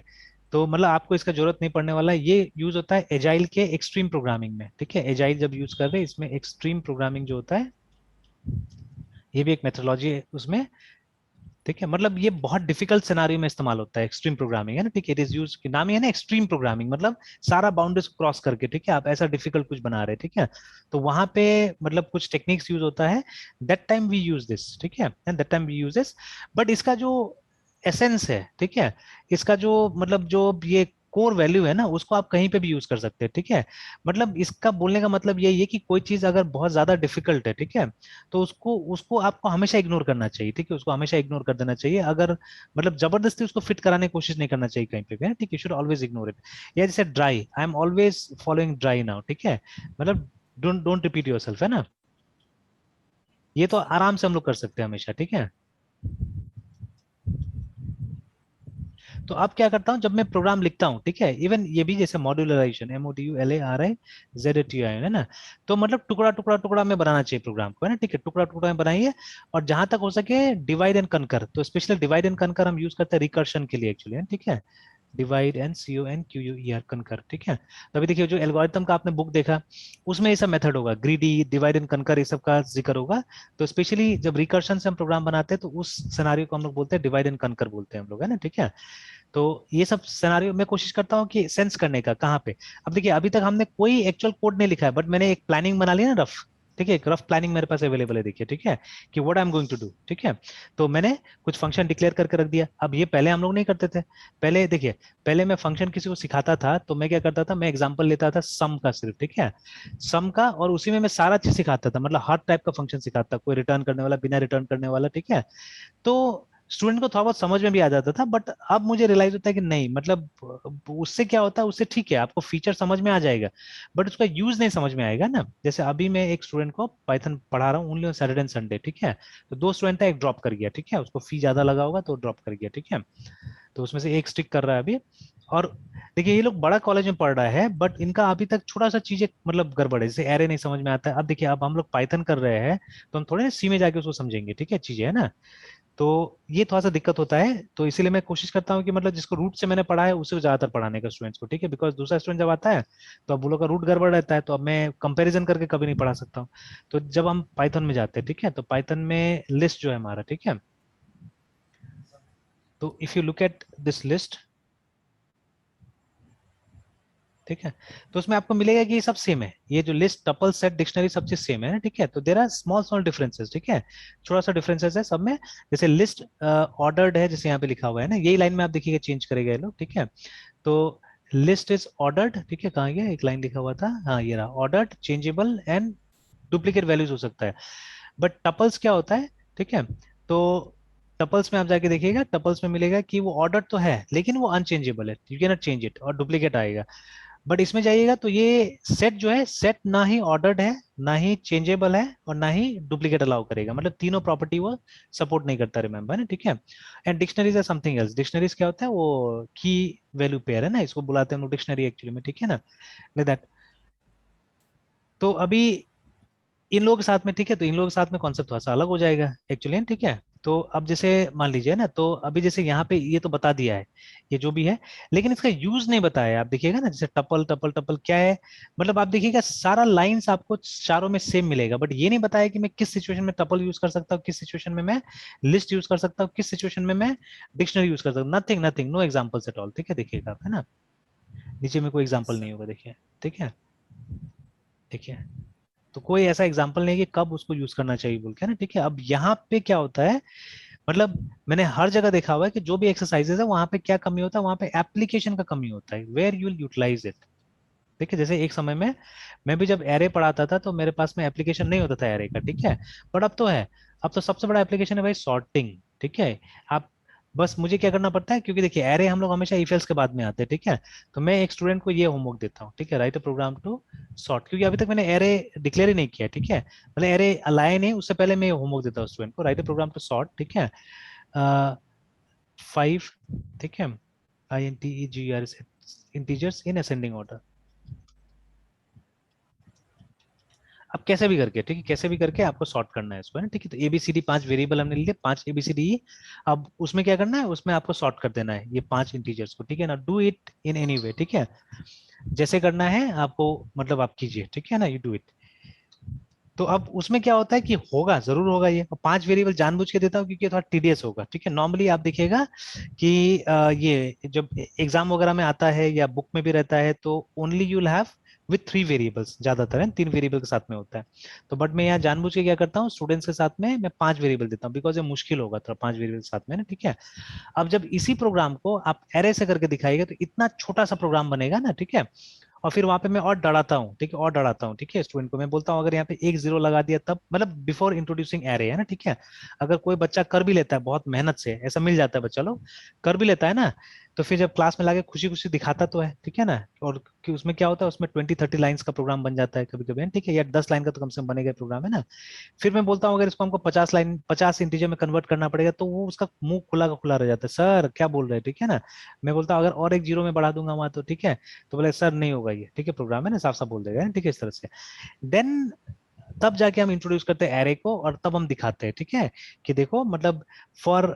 तो मतलब आपको इसका जरूरत नहीं पड़ने वाला है। ये यूज होता है एजाइल के एक्सट्रीम प्रोग्रामिंग में, ठीक है, एजाइल जब यूज कर रहे हैं इसमें एक्सट्रीम प्रोग्रामिंग जो होता है, ये भी एक मेथोडोलॉजी है उसमें, ठीक है। मतलब ये बहुत डिफिकल्ट सिनारियो में इस्तेमाल होता है एक्सट्रीम प्रोग्रामिंग, है ना, ठीक है। इट इज यूज, नाम ही है ना एक्सट्रीम प्रोग्रामिंग, मतलब सारा बाउंड्रीज क्रॉस करके, ठीक है, आप ऐसा डिफिकल्ट कुछ बना रहे हैं, ठीक है। तो वहां पे मतलब कुछ टेक्निक्स यूज होता है, that time we use this, ठीक है, and that time we use this. But इसका जो एसेंस है, ठीक है, इसका जो मतलब जो ये कोर वैल्यू है ना, उसको आप कहीं पे भी यूज कर सकते हैं, ठीक है। मतलब इसका बोलने का मतलब यही है कि कोई चीज अगर बहुत ज्यादा डिफिकल्ट है, ठीक है, तो उसको उसको आपको हमेशा इग्नोर करना चाहिए, ठीक है, उसको हमेशा इग्नोर कर देना चाहिए। अगर मतलब जबरदस्ती उसको फिट कराने की कोशिश नहीं करना चाहिए कहीं पे भी, ठीक है, शुड ऑलवेज इग्नोर इट। या जैसे dry, I am always following dry now, ठीक है, मतलब डोंट डोंट रिपीट योरसेल्फ, है ना, ये तो आराम से हम लोग कर सकते हैं हमेशा, ठीक है। तो अब क्या करता हूँ, जब मैं प्रोग्राम लिखता हूँ, ठीक है, इवन ये भी जैसे मॉड्यूलराइजेशन, MODULARI है ना, तो मतलब टुकड़ा टुकड़ा टुकड़ा में बनाना चाहिए प्रोग्राम को, है ना, ठीक है, टुकड़ा टुकड़ा में बनाइए। और जहां तक हो सके डिवाइड एंड कनकर, तो स्पेशली डिवाइड एंड कनकर हम यूज करते हैं रिकर्शन के लिए एक्चुअली, ठीक है, डिवाइड एंड CONQUER कनकर, ठीक है। तो अभी देखिए जो एल्गोरिथम का आपने बुक देखा, उसमें ये सब मेथड होगा, ग्रीडी, डिवाइड एंड कनकर, ये सब का जिक्र होगा। तो स्पेशली जब रिकर्शन से हम प्रोग्राम बनाते हैं तो उस सिनारियो को हम लोग बोलते हैं डिवाइड एंड कनकर बोलते हैं हम लोग, है ना, ठीक है। तो ये सब सिनारियो मैं कोशिश करता हूँ कि सेंस करने का कहाँ पे। अब देखिए अभी तक हमने कोई एक्चुअल कोड नहीं लिखा है, बट मैंने एक प्लानिंग बना ली ना, रफ, ठीक है, एक रफ प्लानिंग मेरे पास अवेलेबल है, देखिए, ठीक है, कि what I am going to do, ठीक है। तो मैंने कुछ फंक्शन डिक्लेयर करके रख दिया। अब ये पहले हम लोग नहीं करते थे। पहले देखिए, पहले मैं फंक्शन किसी को सिखाता था तो मैं क्या करता था, मैं एग्जांपल लेता था सम का सिर्फ, ठीक है, सम का, और उसी में मैं सारा चीज सिखाता था, मतलब हर टाइप का फंक्शन सिखाता, कोई रिटर्न करने वाला, बिना रिटर्न करने वाला, ठीक है। तो स्टूडेंट को थोड़ा बहुत समझ में भी आ जाता था। बट अब मुझे रियलाइज होता है कि नहीं, मतलब उससे क्या होता है, उससे ठीक है आपको फीचर समझ में आ जाएगा, बट उसका यूज नहीं समझ में आएगा ना। जैसे अभी मैं एक स्टूडेंट को पाइथन पढ़ा रहा हूँ only on Saturday and Sunday, ठीक है। तो दो स्टूडेंट था, एक ड्रॉप कर गया, ठीक है, उसको फी ज्यादा लगा होगा तो ड्रॉप कर गया, ठीक है। तो उसमें से एक स्टिक कर रहा है अभी। और देखिए ये लोग बड़ा कॉलेज में पढ़ रहा है, बट इनका अभी तक छोटा सा चीजें मतलब गड़बड़ है, जैसे एरे नहीं समझ में आता है। अब देखिए अब हम लोग पाइथन कर रहे हैं तो हम थोड़े सी में जाके उसको समझेंगे, ठीक है, चीजें, है ना। तो ये थोड़ा सा दिक्कत होता है। तो इसीलिए मैं कोशिश करता हूँ कि मतलब जिसको रूट से मैंने पढ़ा है उसे ज्यादातर पढ़ाने का स्टूडेंट्स को, ठीक है, बिकॉज दूसरा स्टूडेंट जब आता है तो अब वो लोग का रूट गड़बड़ रहता है, तो अब मैं कंपैरिजन करके कभी नहीं पढ़ा सकता हूँ। तो जब हम पाइथन में जाते हैं, ठीक है, तो पाइथन में लिस्ट जो है हमारा, ठीक है, तो if you look at this list, ठीक है, तो उसमें आपको मिलेगा कि ये सब सेम है, ये जो लिस्ट, टपल, सेट, डिक्शनरी, सब चीज सेम है ना, ठीक है। तो there are small small differences, ठीक है, छोटा सा डिफरेंसेस है सब में। जैसे लिस्ट ऑर्डर्ड है, जैसे यहाँ पे लिखा हुआ है ना, यही लाइन में आप देखिएगा चेंज करेगा ये लोग, ठीक है। तो लिस्ट इज ऑर्डर्ड, ठीक है, कहाँ गया, एक लाइन लिखा हुआ था, हाँ ये रहा, ordered, changeable and duplicate values हो सकता है। बट टपल्स क्या होता है, ठीक है, तो टपल्स में आप जाके देखिएगा, टपल्स में मिलेगा कि वो ऑर्डर तो है लेकिन वो अनचेंजेबल है, you can not change it, और डुप्लीकेट आएगा। बट इसमें जाइएगा तो ये सेट जो है, सेट ना ही ऑर्डर्ड है, ना ही चेंजेबल है, और ना ही डुप्लीकेट अलाउ करेगा, मतलब तीनों प्रॉपर्टी वो सपोर्ट नहीं करता, रिमेंबर ना, ठीक है। एंड डिक्शनरीज है समथिंग एल्स। डिक्शनरीज क्या होता है, वो की वैल्यू पेयर है ना, इसको बुलाते हैं हम लोग डिक्शनरी एक्चुअली में, ठीक है ना, लाइक दैट। तो अभी इन लोगों के साथ में, ठीक है, तो इन लोगों के साथ में कॉन्सेप्ट थोड़ा सा अलग हो जाएगा एक्चुअली, ठीक है। तो अब जैसे मान लीजिए ना, तो अभी जैसे यहाँ पे ये तो बता दिया है, ये जो भी है, लेकिन इसका यूज नहीं बताया। आप देखिएगा ना, जैसे टपल टपल टपल क्या है, मतलब आप देखिएगा सारा लाइंस आपको चारों में सेम मिलेगा, बट ये नहीं बताया कि मैं किस सिचुएशन में टपल यूज कर सकता हूँ, किस सिचुएशन में मैं लिस्ट यूज कर सकता हूँ, किस सिचुएशन में मैं डिक्शनरी यूज कर सकता हूँ। Nothing nothing, no examples at all, ठीक है, देखिएगा आप, है ना, नीचे में कोई एग्जाम्पल नहीं होगा, देखिए, ठीक है, देखिए। तो कोई ऐसा एग्जाम्पल नहीं है कि कब उसको यूज करना चाहिए बोल के, ना, ठीक है। अब यहाँ पे क्या होता है, मतलब मैंने हर जगह देखा हुआ है कि जो भी एक्सरसाइजेस है वहां पे क्या कमी होता है, वहां पे एप्लीकेशन का कमी होता है, where you will utilize it. देखिए जैसे एक समय में मैं भी जब एरे पढ़ाता था तो मेरे पास में एप्लीकेशन नहीं होता था एरे का, ठीक है, बट अब तो है। अब तो सबसे बड़ा एप्लीकेशन है भाई सॉर्टिंग, ठीक है। आप बस मुझे क्या करना पड़ता है, क्योंकि देखिए एरे हम लोग हमेशा इफ एल्स के बाद में आते हैं, ठीक है। तो मैं एक स्टूडेंट को ये होमवर्क देता हूँ, ठीक है, write a program to sort, क्योंकि अभी तक मैंने एरे डिक्लेयर ही नहीं किया, ठीक है, मतलब एरे लाया नहीं, उससे पहले मैं होमवर्क देता हूँ स्टूडेंट को, write a program to sort, ठीक है, 5, ठीक है, INTEGRS integers in ascending order. अब कैसे भी करके, ठीक है, कैसे भी करके आपको सॉर्ट करना है इसको, है ना, ठीक है। तो ABCD 5 वेरिएबल हमने लिए, 5 ABCD। अब उसमें क्या करना है, उसमें आपको सॉर्ट कर देना है ये 5 इंटीजर्स को, ठीक है ना। Do it in any way, ठीक है, जैसे करना है आपको, मतलब आप कीजिए, ठीक है ना, यू डू इट। तो अब उसमें क्या होता है कि होगा, जरूर होगा ये, और 5 वेरिएबल जानबूझ के देता हूँ क्योंकि थोड़ा टीडियस होगा, ठीक है। नॉर्मली आप देखिएगा कि ये जब एग्जाम वगैरह में आता है या बुक में भी रहता है तो only you will have with 3 variables, ज्यादातर है 3 वेरिएबल के साथ में होता है। तो बट मैं यहाँ जानबूझ के क्या करता हूँ, स्टूडेंट्स के साथ में मैं 5 वेरिएबल देता हूँ, बिकॉज ये मुश्किल होगा थोड़ा 5 वेरिएबल के साथ में ना, ठीक है। अब जब इसी प्रोग्राम को आप एरे से करके दिखाएगा तो इतना छोटा सा प्रोग्राम बनेगा ना, ठीक है। और फिर वहां पे मैं और डराता हूँ, ठीक है, और डराता हूँ, ठीक है, स्टूडेंट को मैं बोलता हूँ अगर यहाँ पे 1 0 लगा दिया तब, मतलब बिफोर इंट्रोड्यूसिंग एरे, है ना, ठीक है। अगर कोई बच्चा कर भी लेता है बहुत मेहनत से, ऐसा मिल जाता है बच्चा लोग कर भी लेता है ना, तो फिर जब क्लास में लाके खुशी खुशी दिखाता तो है, ठीक है ना। और कि उसमें क्या होता है, उसमें 20-30 लाइन्स का प्रोग्राम बन जाता है कभी कभी, ठीक है, या 10 लाइन का तो कम से कम बनेगा प्रोग्राम, है ना। फिर मैं बोलता हूँ अगर इसको हमको 50 इंटीजर में कन्वर्ट करना पड़ेगा, तो वो उसका मुंह खुला का खुला रह जाता है, सर क्या बोल रहे हैं, ठीक है ना। मैं बोलता हूँ अगर और एक 0 में बढ़ा दूंगा वहां तो, ठीक है, तो बोले सर नहीं होगा ये, ठीक है, प्रोग्राम है ना, साफ साफ बोल देगा, ठीक है, इस तरह से। देन तब जाके हम इंट्रोड्यूस करते हैं एरे को, और तब हम दिखाते हैं, ठीक है, कि देखो मतलब for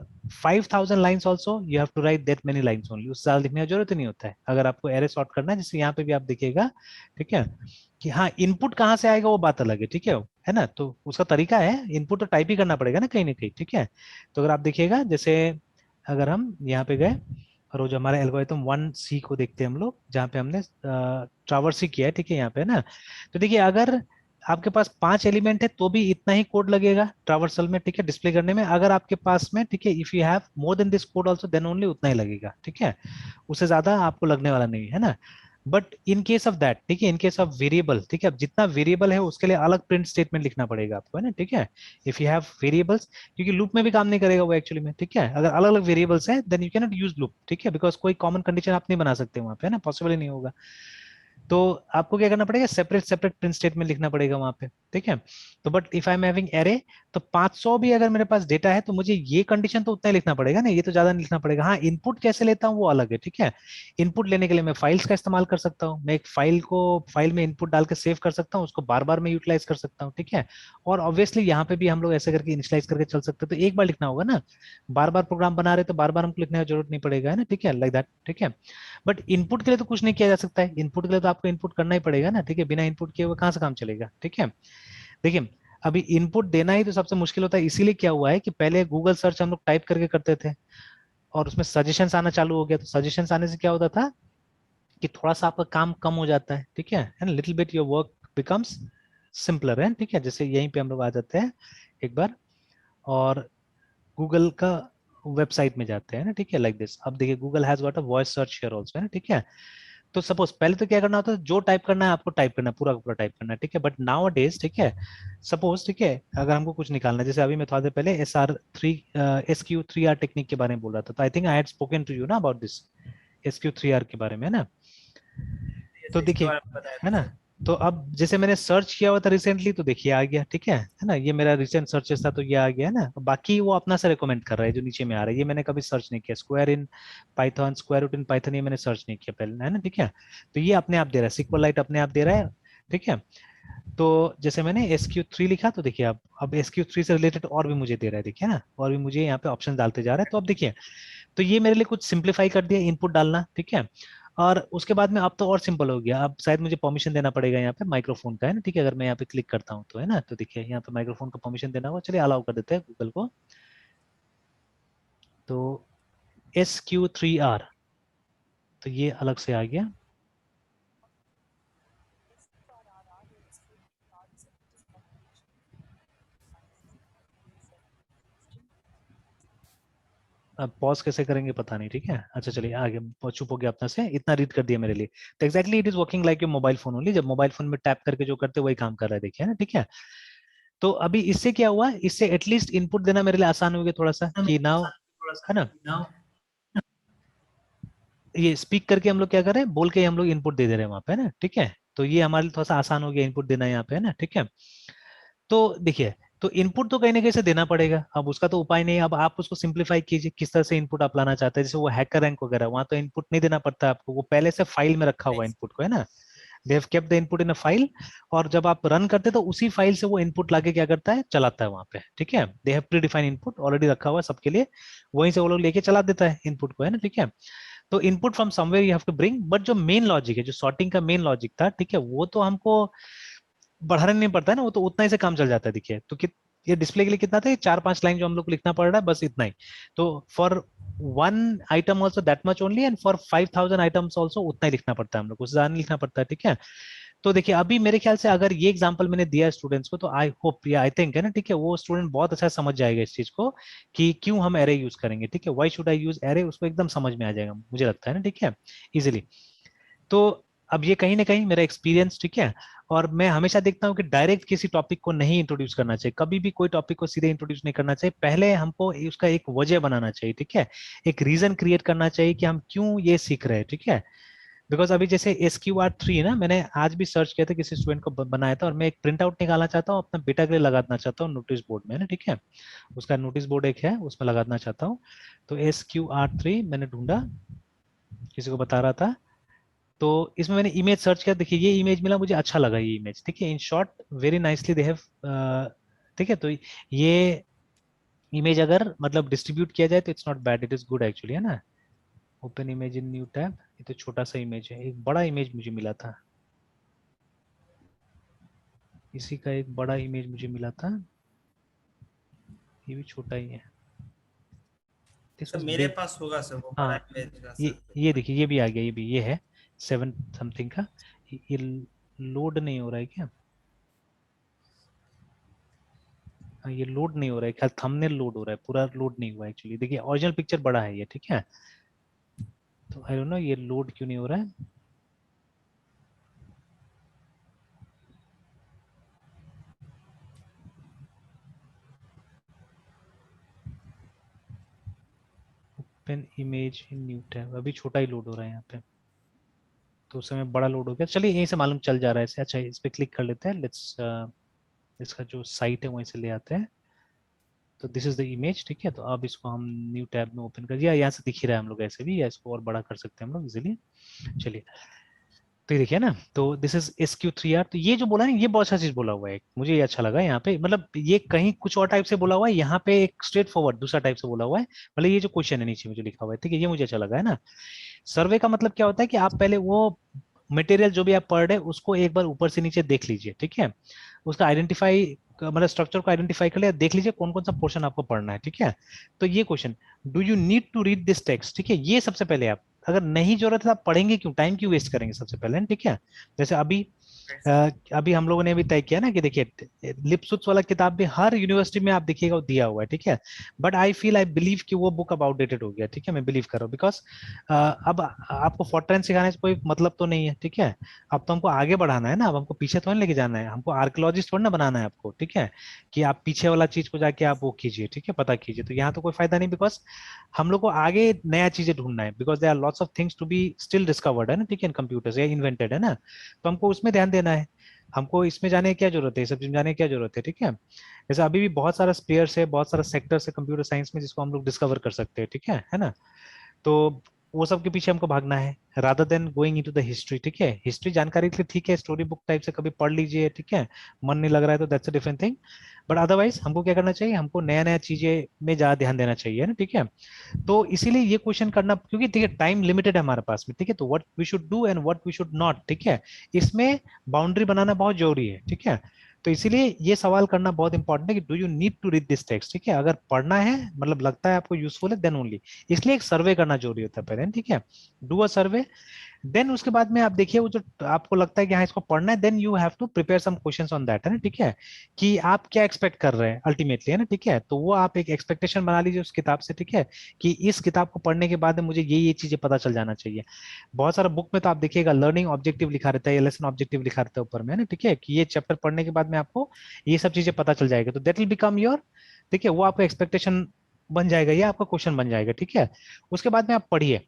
5000 lines also you have to write that many lines only, उससे ज्यादा लिखने की जरूरत ही नहीं होता है अगर आपको एरे सॉर्ट करना है। जैसे यहाँ पे भी आप देखिएगा, ठीक है, कि हाँ इनपुट कहाँ से आएगा वो बात अलग है, ठीक है ना। तो उसका तरीका है, इनपुट तो टाइप ही करना पड़ेगा ना कहीं, ठीक है। तो अगर आप देखिएगा, जैसे अगर हम यहाँ पे गए और वो जो हमारा एल्गोरिथम 1C को देखते हैं हम लोग, जहाँ पे हमने ट्रावर्सी किया है, ठीक है, यहाँ पे ना। तो देखिए अगर आपके पास 5 एलिमेंट है तो भी इतना ही कोड लगेगा ट्रावर्सल में, ठीक है, डिस्प्ले करने में। अगर आपके पास में, ठीक है, if you have more than this code also then only उतना ही लगेगा, ठीक है, उससे ज्यादा आपको लगने वाला नहीं है ना। But in case of that, ठीक है, इन केस ऑफ वेरिएबल, ठीक है, अब जितना वेरिएबल है उसके लिए अलग प्रिंट स्टेटमेंट लिखना पड़ेगा आपको, है ना, ठीक है, इफ यू हैव वेरिएबल्स, क्योंकि लूप में भी काम नहीं करेगा वो एक्चुअली में, ठीक है। अगर अलग अलग वेरिएबल्स है then you can not use loop, ठीक है, बिकॉज कोई कॉमन कंडीशन आप नहीं बना सकते वहां पे, है ना, पॉसिबल ही नहीं होगा। तो आपको क्या करना पड़ेगा, सेपरेट सेपरेट प्रिंट स्टेटमेंट लिखना पड़ेगा वहां पे, ठीक है। तो but if I am having array, तो 500 भी अगर मेरे पास डेटा है तो मुझे ये कंडीशन तो उतना ही लिखना पड़ेगा ना, ये तो ज्यादा नहीं लिखना पड़ेगा। हाँ इनपुट कैसे लेता हूँ वो अलग है, ठीक है। इनपुट लेने के लिए मैं फाइल्स का इस्तेमाल कर सकता हूँ, मैं एक फाइल में इनपुट डाल के सेव कर सकता हूँ, उसको बार बार मैं यूटिलाइज कर सकता हूँ, ठीक है। और ऑब्वियसली यहाँ पे भी हम लोग ऐसे करके इनिशियलाइज करके चल सकते हैं, तो एक बार लिखना होगा ना, बार बार प्रोग्राम बना रहे तो बार बार हमको लिखने की जरूरत नहीं पड़ेगा, है ना, ठीक है, लाइक दैट, ठीक है। बट इनपुट के लिए तो कुछ नहीं किया जा सकता है, इनपुट के लिए तो आपको इनपुट करना ही पड़ेगा ना, ठीक है, बिना इनपुट किए हुए कहाँ से काम चलेगा, ठीक है। देखिए अभी इनपुट देना ही तो सबसे मुश्किल होता है, इसीलिए क्या हुआ है कि पहले गूगल सर्च हम लोग टाइप करके करते थे और उसमें सजेशंस आना चालू हो गया, तो सजेशंस आने से क्या होता था कि थोड़ा सा आपका काम कम हो जाता है, ठीक है ना, little bit your work becomes simpler, है, ठीक है। जैसे यहीं पे हम लोग आ जाते हैं एक बार और गूगल का वेबसाइट में जाते हैं ना, ठीक है, लाइक दिस। अब देखिए Google has got a voice search here also, है ना, ठीक है। तो सपोज पहले तो क्या करना होता है, जो टाइप करना है आपको टाइप करना है, पूरा का पूरा टाइप करना है, ठीक है। बट नाउ डेज, ठीक है, सपोज, ठीक है, अगर हमको कुछ निकालना है, जैसे अभी मैं थोड़ा देर पहले SQ3R टेक्निक के बारे में बोल रहा था, तो I think I had spoken to you ना अबाउट दिस SQ3R के बारे में, है ना। तो इसके देखिए, बारे में बताया है था ना, सर। तो अब जैसे मैंने सर्च किया हुआ था रिसेंटली, तो देखिए आ गया, ठीक है ना, ये मेरा रिसेंट सर्चेस था तो ये आ गया, है ना। बाकी वो अपना से रिकमेंड कर रहा है जो नीचे में आ रहा है, ये मैंने कभी सर्च नहीं किया। स्क्वायर रूट इन पाइथन ये मैंने सर्च नहीं किया पहले, है ना, ठीक है। तो ये अपने आप दे रहा है, सिक्वलाइट अपने आप दे रहा है, ठीक है। तो जैसे मैंने SQ3 लिखा तो देखिए अब SQ3 से रिलेटेड और भी मुझे दे रहा है, देखिए ना, और भी मुझे यहाँ पे ऑप्शन डालते जा रहा है। तो अब देखिए, तो ये मेरे लिए कुछ सिंप्लीफाई कर दिया इनपुट डालना, ठीक है। और उसके बाद में अब तो और सिंपल हो गया, अब शायद मुझे परमिशन देना पड़ेगा यहाँ पे माइक्रोफोन का, है ना, ठीक है। अगर मैं यहाँ पे क्लिक करता हूँ तो, है ना, तो देखिए यहाँ पे माइक्रोफोन का परमिशन देना होगा, चलिए अलाउ कर देते हैं गूगल को। तो SQ3R, तो ये अलग से आ गया। अब पॉज कैसे करेंगे पता नहीं, ठीक है, अच्छा चलिए आगे, चुप हो गया अपना से, इतना रीड कर दिया मेरे लिए। तो exactly it is working like your mobile phone only, जब मोबाइल फोन में टैप करके जो करते वही काम कर रहा है, देखिए ना, ठीक है। तो अभी इससे क्या हुआ, इससे एटलीस्ट इनपुट देना मेरे लिए आसान हो गया थोड़ा सा, कि नाउ है ना, ये स्पीक करके हम लोग क्या कर रहे हैं, बोल के हम लोग इनपुट दे दे रहे हैं वहां पे, है ना, ठीक है। तो ये हमारे लिए थोड़ा सा आसान हो गया इनपुट देना यहाँ पे, है ना, ठीक है। तो देखिए, तो इनपुट तो कहीं ना कहीं से देना पड़ेगा, अब उसका तो उपाय नहीं है। अब आप उसको सिंप्लीफाई कीजिए, किस तरह से इनपुट आप लाना चाहते हैं। जैसे वो हैकर रैंक वगैरह, वहां तो इनपुट नहीं देना पड़ता आपको, वो पहले से फाइल में रखा हुआ इनपुट को, है ना, they have kept the input in a file, और जब आप रन करते तो उसी फाइल से वो इनपुट लाके क्या करता है, चलाता है वहां पे, ठीक है। They have pre defined input already रखा हुआ है सबके लिए, वहीं से वो लोग लेके चला देता है इनपुट को, है ना, ठीक है। तो input from somewhere you have to bring, but जो मेन लॉजिक है, जो सॉर्टिंग का मेन लॉजिक था, ठीक है, वो तो हमको बढ़ाना नहीं पड़ता है ना, वो तो उतना ही से काम चल जाता है। देखिए तो ये डिस्प्ले के लिए कितना था, ये 4-5 लाइन जो हम लोग को लिखना पड़ रहा है, बस इतना ही। तो for 1 item also that much only, and for 5000 items also उतना ही लिखना पड़ता है हम लोग को, उससे ज्यादा नहीं लिखना पड़ता है, ठीक है। तो देखिए अभी मेरे ख्याल से अगर ये एग्जांपल मैंने दिया स्टूडेंट्स को, तो आई होप या आई थिंक, है ना, ठीक है, वो स्टूडेंट बहुत अच्छा समझ जाएगा इस चीज को, कि क्यों हम एरे यूज करेंगे, ठीक है, why should I use array, उसको एकदम समझ में आ जाएगा, मुझे लगता है ना, ठीक है, इजिली। तो अब ये कहीं ना कहीं मेरा एक्सपीरियंस, ठीक है। और मैं हमेशा देखता हूँ कि डायरेक्ट किसी टॉपिक को नहीं इंट्रोड्यूस करना चाहिए, कभी भी कोई टॉपिक को सीधे इंट्रोड्यूस नहीं करना चाहिए, पहले हमको उसका एक वजह बनाना चाहिए, ठीक है, एक रीजन क्रिएट करना चाहिए कि हम क्यों ये सीख रहे हैं, ठीक है। बिकॉज अभी जैसे SQR3 ना, मैंने आज भी सर्च किया था, किसी स्टूडेंट को बनाया था, और मैं एक प्रिंट आउट निकालना चाहता हूँ, अपना बेटा के लिए लगाना चाहता हूँ नोटिस बोर्ड में, ना, ठीक है, उसका नोटिस बोर्ड एक है, उसमें लगाना चाहता हूँ। तो SQR3 मैंने ढूंढा, किसी को बता रहा था, तो इसमें मैंने इमेज सर्च किया, देखिए ये इमेज मिला मुझे, अच्छा लगा ये इमेज, ठीक है, in short very nicely they have, ठीक है। तो ये इमेज अगर मतलब डिस्ट्रीब्यूट किया जाए तो it's not bad, it is good actually, है ना। Open image in new tab, ये तो छोटा सा इमेज है, एक बड़ा इमेज मुझे मिला था, इसी का एक बड़ा इमेज मुझे मिला था, ये भी छोटा ही है, दिस सर वाज मेरे बिग। पास होगा सर वो बड़ा हाँ, इमेज का सर। ये देखिए, ये भी आ गया, ये भी, ये है 7 समथिंग का, ये लोड नहीं हो रहा है क्या, हाँ, ये लोड नहीं हो रहा है, ख्याल थंबनेल लोड हो रहा है, पूरा लोड नहीं हुआ एक्चुअली। देखिए ओरिजिनल पिक्चर बड़ा है ये, ठीक है, तो आई डोंट नो ये लोड क्यों नहीं हो रहा है। Open image in new tab, अभी छोटा ही लोड हो रहा है यहाँ पे, तो उस समय बड़ा लोड हो गया, चलिए यहीं से मालूम चल जा रहा है। अच्छा इस पे क्लिक कर लेते हैं, लेट्स, इसका जो साइट है वहीं से ले आते हैं। तो दिस इज द इमेज, ठीक है, तो अब इसको हम न्यू टैब में ओपन कर दिया, यहाँ से दिख ही रहा है हम लोग ऐसे भी, या इसको और बड़ा कर सकते हैं हम लोग इजिली। चलिए, तो ये देखिए ना, तो दिस इज SQ3R, तो ये जो बोला ना, ये बहुत अच्छा चीज बोला हुआ है, मुझे ये अच्छा लगा यहाँ पे, मतलब ये कहीं कुछ और टाइप से बोला हुआ है, यहाँ पे एक स्ट्रेट फॉरवर्ड दूसरा टाइप से बोला हुआ है, मतलब ये जो क्वेश्चन है नीचे में जो लिखा हुआ है, ठीक है, ये मुझे अच्छा लगा, है ना। सर्वे का मतलब क्या होता है कि आप पहले वो मटेरियल जो भी आप पढ़ रहे हैं उसको एक बार ऊपर से नीचे देख लीजिए, ठीक है, उसका आइडेंटिफाई, मतलब स्ट्रक्चर को आइडेंटिफाई कर लिया, देख लीजिए कौन कौन सा पोर्शन आपको पढ़ना है, ठीक है। तो ये question, do you need to read this text, ठीक है, ये सबसे पहले आप, अगर नहीं जरूरत है तो आप पढ़ेंगे क्यों, टाइम क्यों वेस्ट करेंगे सबसे पहले, ठीक है। जैसे अभी हम लोगों ने भी तय किया ना कि देखिए लिपसुट्स वाला किताब भी हर यूनिवर्सिटी में आप देखिएगा वो दिया हुआ है, ठीक है, बट आई बिलीव कि वो बुक अब आउटडेटेड हो गया, ठीक है, मैं बिलीव कर रहा हूँ, बिकॉज अब आपको फॉरट्रेन सिखाने से कोई मतलब तो नहीं है, ठीक है। अब तो हमको आगे बढ़ाना है ना, अब हमको पीछे थोड़ी लेके जाना है, हमको आर्कियोलॉजिस्ट थोड़ी ना बनाना है आपको, ठीक है, कि आप पीछे वाला चीज को जाके आप वो कीजिए, ठीक है, पता कीजिए, तो यहाँ तो कोई फायदा नहीं, बिकॉज हम लोग को आगे नया चीजें ढूंढना है, because there are lots of things to be still discovered, है ना, ठीक है, कंप्यूटर्स या इन्वेंटेड, है ना, तो हमको उसमें ध्यान देना है, हमको इसमें जाने की क्या जरूरत है, सब चीज जाने की क्या जरूरत है, ठीक है। जैसे अभी भी बहुत सारा स्पेयर्स है, बहुत सारा सेक्टर्स है कंप्यूटर साइंस में जिसको हम लोग डिस्कवर कर सकते हैं, ठीक है ना। तो वो सब के पीछे हमको भागना है, rather than going into the history, ठीक है, हिस्ट्री जानकारी के लिए ठीक है, स्टोरी बुक टाइप से कभी पढ़ लीजिए, ठीक है, मन नहीं लग रहा है तो that's a different thing, but otherwise हमको क्या करना चाहिए, हमको नया नया चीजें में ज्यादा ध्यान देना चाहिए ना, ठीक है। तो इसीलिए ये क्वेश्चन करना, क्योंकि ठीक है टाइम लिमिटेड है हमारे पास में, ठीक है, तो what we should do and what we should not, ठीक है, इसमें बाउंड्री बनाना बहुत जरूरी है, ठीक है। तो इसीलिए ये सवाल करना बहुत इंपॉर्टेंट है कि do you need to read this text, ठीक है, अगर पढ़ना है मतलब लगता है आपको यूजफुल है देन ओनली, इसलिए एक सर्वे करना जरूरी होता है पहले, ठीक है, डू अ सर्वे, देन उसके बाद में आप देखिए वो जो आपको लगता है कि हाँ इसको पढ़ना है, then you have to prepare some questions on that, है ना, ठीक है, कि आप क्या एक्सपेक्ट कर रहे हैं अल्टीमेटली, है ना, ठीक है, तो वो आप एक एक्सपेक्टेशन बना लीजिए उस किताब से, ठीक है, कि इस किताब को पढ़ने के बाद में मुझे ये चीजें पता चल जाना चाहिए। बहुत सारा बुक में तो आप देखिएगा लर्निंग ऑब्जेक्टिव लिखा रहता है या लेसन ऑब्जेक्टिव लिखा रहता है ऊपर में, है ना, ठीक है, कि ये चैप्टर पढ़ने के बाद में आपको ये सब चीजें पता चल जाएगा, तो दैट विल बिकम योर, ठीक है, वो आपका एक्सपेक्टेशन बन जाएगा, ये आपका क्वेश्चन बन जाएगा, ठीक है। उसके बाद में आप पढ़िए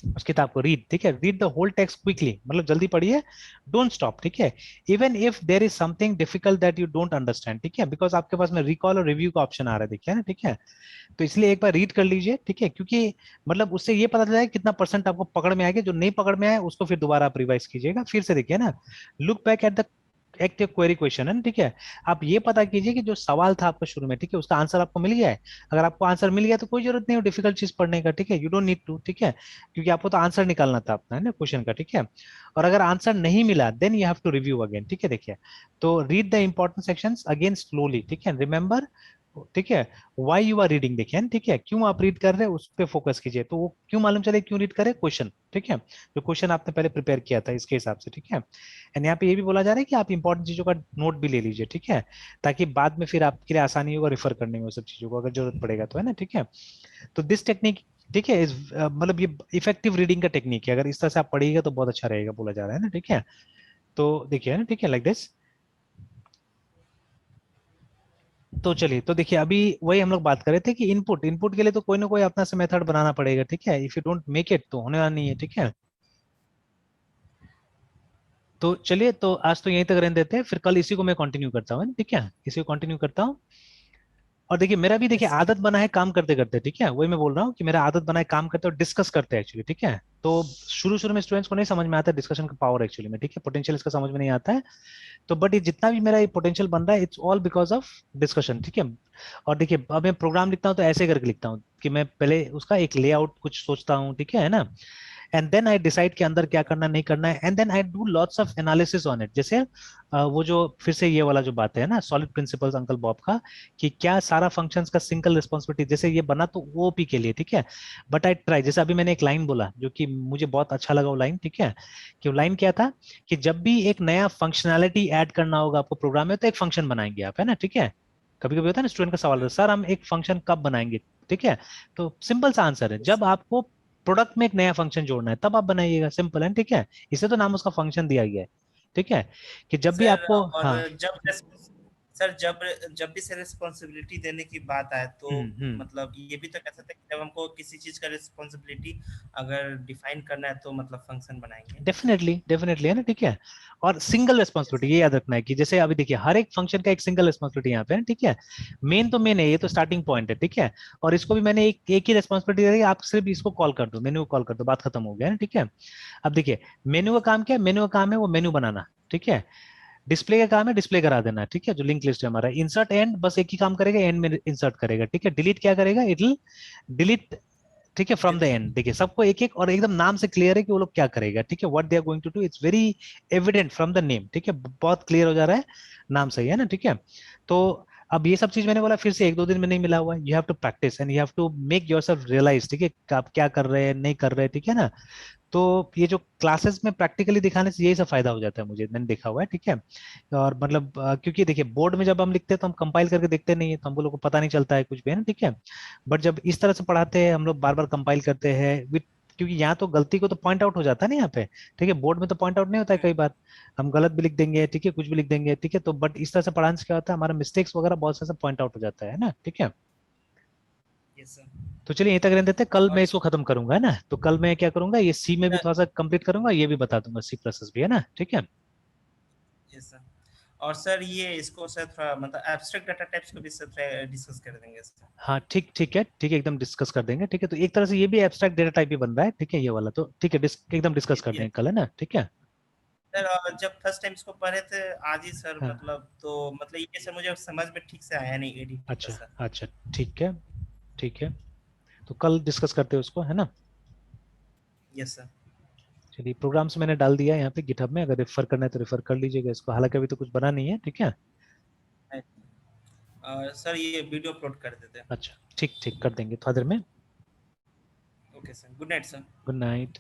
उस किताब को, रीड, ठीक है, read the whole text quickly, मतलब जल्दी पढ़िए, डोंट स्टॉप, ठीक है, even if there is something difficult that you don't understand, ठीक है, बिकॉज आपके पास में रिकॉल और रिव्यू का ऑप्शन आ रहा है, देखिए ना, ठीक है, तो इसलिए एक बार रीड कर लीजिए, ठीक है, क्योंकि मतलब उससे ये पता चला है कितना परसेंट आपको पकड़ में आएगा, जो नहीं पकड़ में आए उसको फिर दोबारा आप रिवाइज कीजिएगा, फिर से देखिए ना, लुक बैक एट द एक क्वेरी क्वेश्चन, है ना, ठीक है, आप ये पता कीजिए कि जो सवाल था आपका शुरू में, ठीक है, उसका आंसर आपको मिल गया है, अगर आपको आंसर मिल गया तो कोई जरूरत नहीं है डिफिकल्ट चीज पढ़ने का, ठीक है, यू डोंट नीड टू, ठीक है, क्योंकि आपको तो आंसर निकालना था अपना, है ना, क्वेश्चन का, ठीक है, और अगर आंसर नहीं मिला then you have to review again, ठीक है, देखिए, तो read the important sections again slowly, ठीक है, रिमेंबर, ठीक है, वाई यू आर रीडिंग, देखिए, ठीक है, क्यों आप रीड कर रहे हैं उस पर फोकस कीजिए, तो वो क्यों मालूम चले क्यों रीड करें, क्वेश्चन, ठीक है, जो क्वेश्चन आपने पहले प्रिपेयर किया था इसके हिसाब से, ठीक है, एंड यहाँ पे ये भी बोला जा रहा है कि आप इंपॉर्टेंट चीजों का नोट भी ले लीजिए, ठीक है, ताकि बाद में फिर आपके लिए आसानी होगा रेफर करने में वो सब चीजों को अगर जरूरत पड़ेगा तो, है ना, ठीक है, तो दिस टेक्निक, ठीक है, इस मतलब ये इफेक्टिव रीडिंग का टेक्निक है, अगर इस तरह से आप पढ़िएगा तो बहुत अच्छा रहेगा बोला जा रहा है ना, ठीक है, तो देखिए ना, ठीक है, लाइक दिस, तो चलिए, तो देखिए अभी वही हम लोग बात कर रहे थे कि इनपुट इनपुट के लिए तो कोई ना कोई अपना से मेथड बनाना पड़ेगा, ठीक है, if you don't make it तो होने वाला नहीं है, ठीक है, तो चलिए, तो आज तो यहीं तक रहने देते हैं, फिर कल इसी को मैं कंटिन्यू करता हूँ, ठीक है, इसी को कंटिन्यू करता हूँ, और देखिए मेरा भी देखिए यस सर। आदत बना है काम करते करते, ठीक है, वही मैं बोल रहा हूँ कि मेरा आदत बना है काम करते और डिस्कस करते हैं एक्चुअली, ठीक है, तो शुरू शुरू में स्टूडेंट्स को नहीं समझ में आता है डिस्कशन का पावर एक्चुअली में, ठीक है, पोटेंशियल इसका समझ में नहीं आता है, तो बट ये जितना भी मेरा ये पोटेंशियल बन रहा है it's all because of discussion, ठीक है, और देखिए अब मैं प्रोग्राम लिखता हूँ तो ऐसे करके लिखता हूँ कि मैं पहले उसका एक लेआउट कुछ सोचता हूँ, ठीक है ना, एंड देन आई डिसाइड कि अंदर क्या करना नहीं करना है, and then I do lots of analysis on it, जैसे वो जो फिर से ये वाला जो बात है ना सॉलिड प्रिंसिपल्स अंकल बॉब का, कि क्या सारा फंक्शंस का सिंगल रिस्पॉन्सिबिलिटी, जैसे ये बना तो ओपी के लिए, ठीक है, बट आई ट्राई, जैसे अभी मैंने एक लाइन बोला जो कि मुझे बहुत अच्छा लगा वो लाइन, ठीक है, कि वो लाइन क्या था कि जब भी एक नया फंक्शनैलिटी ऐड करना होगा आपको प्रोग्राम में तो एक फंक्शन बनाएंगे आप, है ना, ठीक है, कभी कभी होता है ना स्टूडेंट का सवाल, सर हम एक फंक्शन कब बनाएंगे, ठीक है, तो सिंपल सा आंसर है जब आपको प्रोडक्ट में एक नया फंक्शन जोड़ना है तब आप बनाइएगा, सिंपल है, ठीक है, इसे तो नाम उसका फंक्शन दिया गया है, ठीक है, कि जब भी सर आपको, और हाँ, सर जब जब भी सर रिस्पॉन्सिबिलिटी देने की बात आए तो हम्म, मतलब ये भी तो कह सकते हैं कि जब हमको किसी चीज का रिस्पॉन्सिबिलिटी अगर डिफाइन करना है तो मतलब फंक्शन बनाएंगे। डेफिनेटली डेफिनेटली, है ना, ठीक है, और सिंगल यस रिस्पॉन्सिबिलिटी ये याद रखना है कि जैसे अभी देखिए हर एक फंक्शन का एक सिंगल रिस्पॉन्सिबिलिटी यहाँ पे है, ठीक है, मेन तो मेन है, ये तो स्टार्टिंग पॉइंट है, ठीक है, और इसको भी मैंने एक ही रिस्पॉन्सिबिलिटी दी, आप सिर्फ इसको कॉल कर दो, मेन्यू को कॉल कर दो, बात खत्म हो गया है ना, ठीक है, अब देखिए मेन्यू का काम क्या है, मेन्यू का काम है वो मेन्यू बनाना, ठीक है, डिस्प्ले का काम है डिस्प्ले करा देना, ठीक है, जो लिंक लिस्ट है हमारा, इंसर्ट एंड बस एक ही काम करेगा, एंड में इंसर्ट करेगा, ठीक है, डिलीट क्या करेगा, इट विल डिलीट, ठीक है, फ्रॉम द डिलीट। एंड, देखिए सबको एक एक और एकदम नाम से क्लियर है कि वो लोग क्या करेगा, ठीक है, what they are going to do, it's very evident from the name, ठीक है, बहुत क्लियर हो जा रहा है नाम सही है ना, ठीक है, तो अब ये सब चीज मैंने बोला फिर से एक दो दिन में नहीं मिला हुआ, you have to practise and you have to make yourself realise, ठीक है, कि आप क्या कर रहे हैं नहीं कर रहे हैं, ठीक है ना, तो ये जो क्लासेस में प्रैक्टिकली दिखाने से यही सब फायदा हो जाता है, मुझे मैंने देखा हुआ है, ठीक है, और मतलब क्योंकि देखिए बोर्ड में जब हम लिखते हैं तो हम कंपाइल करके देखते नहीं है, तो हमको लोग को पता नहीं चलता है कुछ भी, है ना, ठीक है, बट जब इस तरह से पढ़ाते हैं हम लोग बार बार कंपाइल करते हैं विथ, क्योंकि यहाँ तो गलती को तो पॉइंट आउट हो जाता है ना यहाँ पे, ठीक है, बोर्ड में तो पॉइंट आउट नहीं होता है कई बार, हम गलत भी लिख देंगे, ठीक है, कुछ भी लिख देंगे, ठीक है, तो बट इस तरह से पढ़ाने से क्या होता है हमारा मिस्टेक्स वगैरह बहुत सारा पॉइंट आउट हो जाता है ना, ठीक है, यस सर। तो चलिए यहीं तक रहने देते हैं, कल मैं और इसको खत्म करूंगा, है ना, तो कल मैं क्या करूंगा ये सी में भी सर थोड़ा सा कंप्लीट करूंगा, ये भी बता दूंगा सी प्लस भी, है ना, ठीक है, यस सर। और सर ये इसको सर थोड़ा मतलब एब्स्ट्रैक्ट डाटा टाइप्स को भी सर थोड़ा डिस्कस कर देंगे सर। हाँ ठीक ठीक है, ठीक है, एकदम डिस्कस कर देंगे, ठीक है, तो एक तरह से ये भी एब्स्ट्रैक्ट डेटा टाइप ही बन रहा है, ठीक है, ये वाला तो ठीक है, एकदम डिस्कस ये कर भी है देंगे कल, है ना, ठीक है, सर। और जब फर्स्ट टाइम इसको पढ़े थे आज ही सर हाँ, मतलब तो मतलब ये सर मुझे समझ में ठीक से आया नहीं एडिटिंग का अच्छा सर। अच्छा, ठीक है, ठीक है, तो कल डिस्कस करते हैं उसको, है ना, यस सर। चलिए प्रोग्राम्स मैंने डाल दिया है यहाँ पे गिटहब में, अगर रेफर करना है तो रेफर कर लीजिएगा इसको, हालांकि अभी तो कुछ बना नहीं है, ठीक है, और सर ये वीडियो अपलोड कर देते हैं। अच्छा ठीक ठीक कर देंगे थोड़ा देर में, okay sir, good night sir. Good night.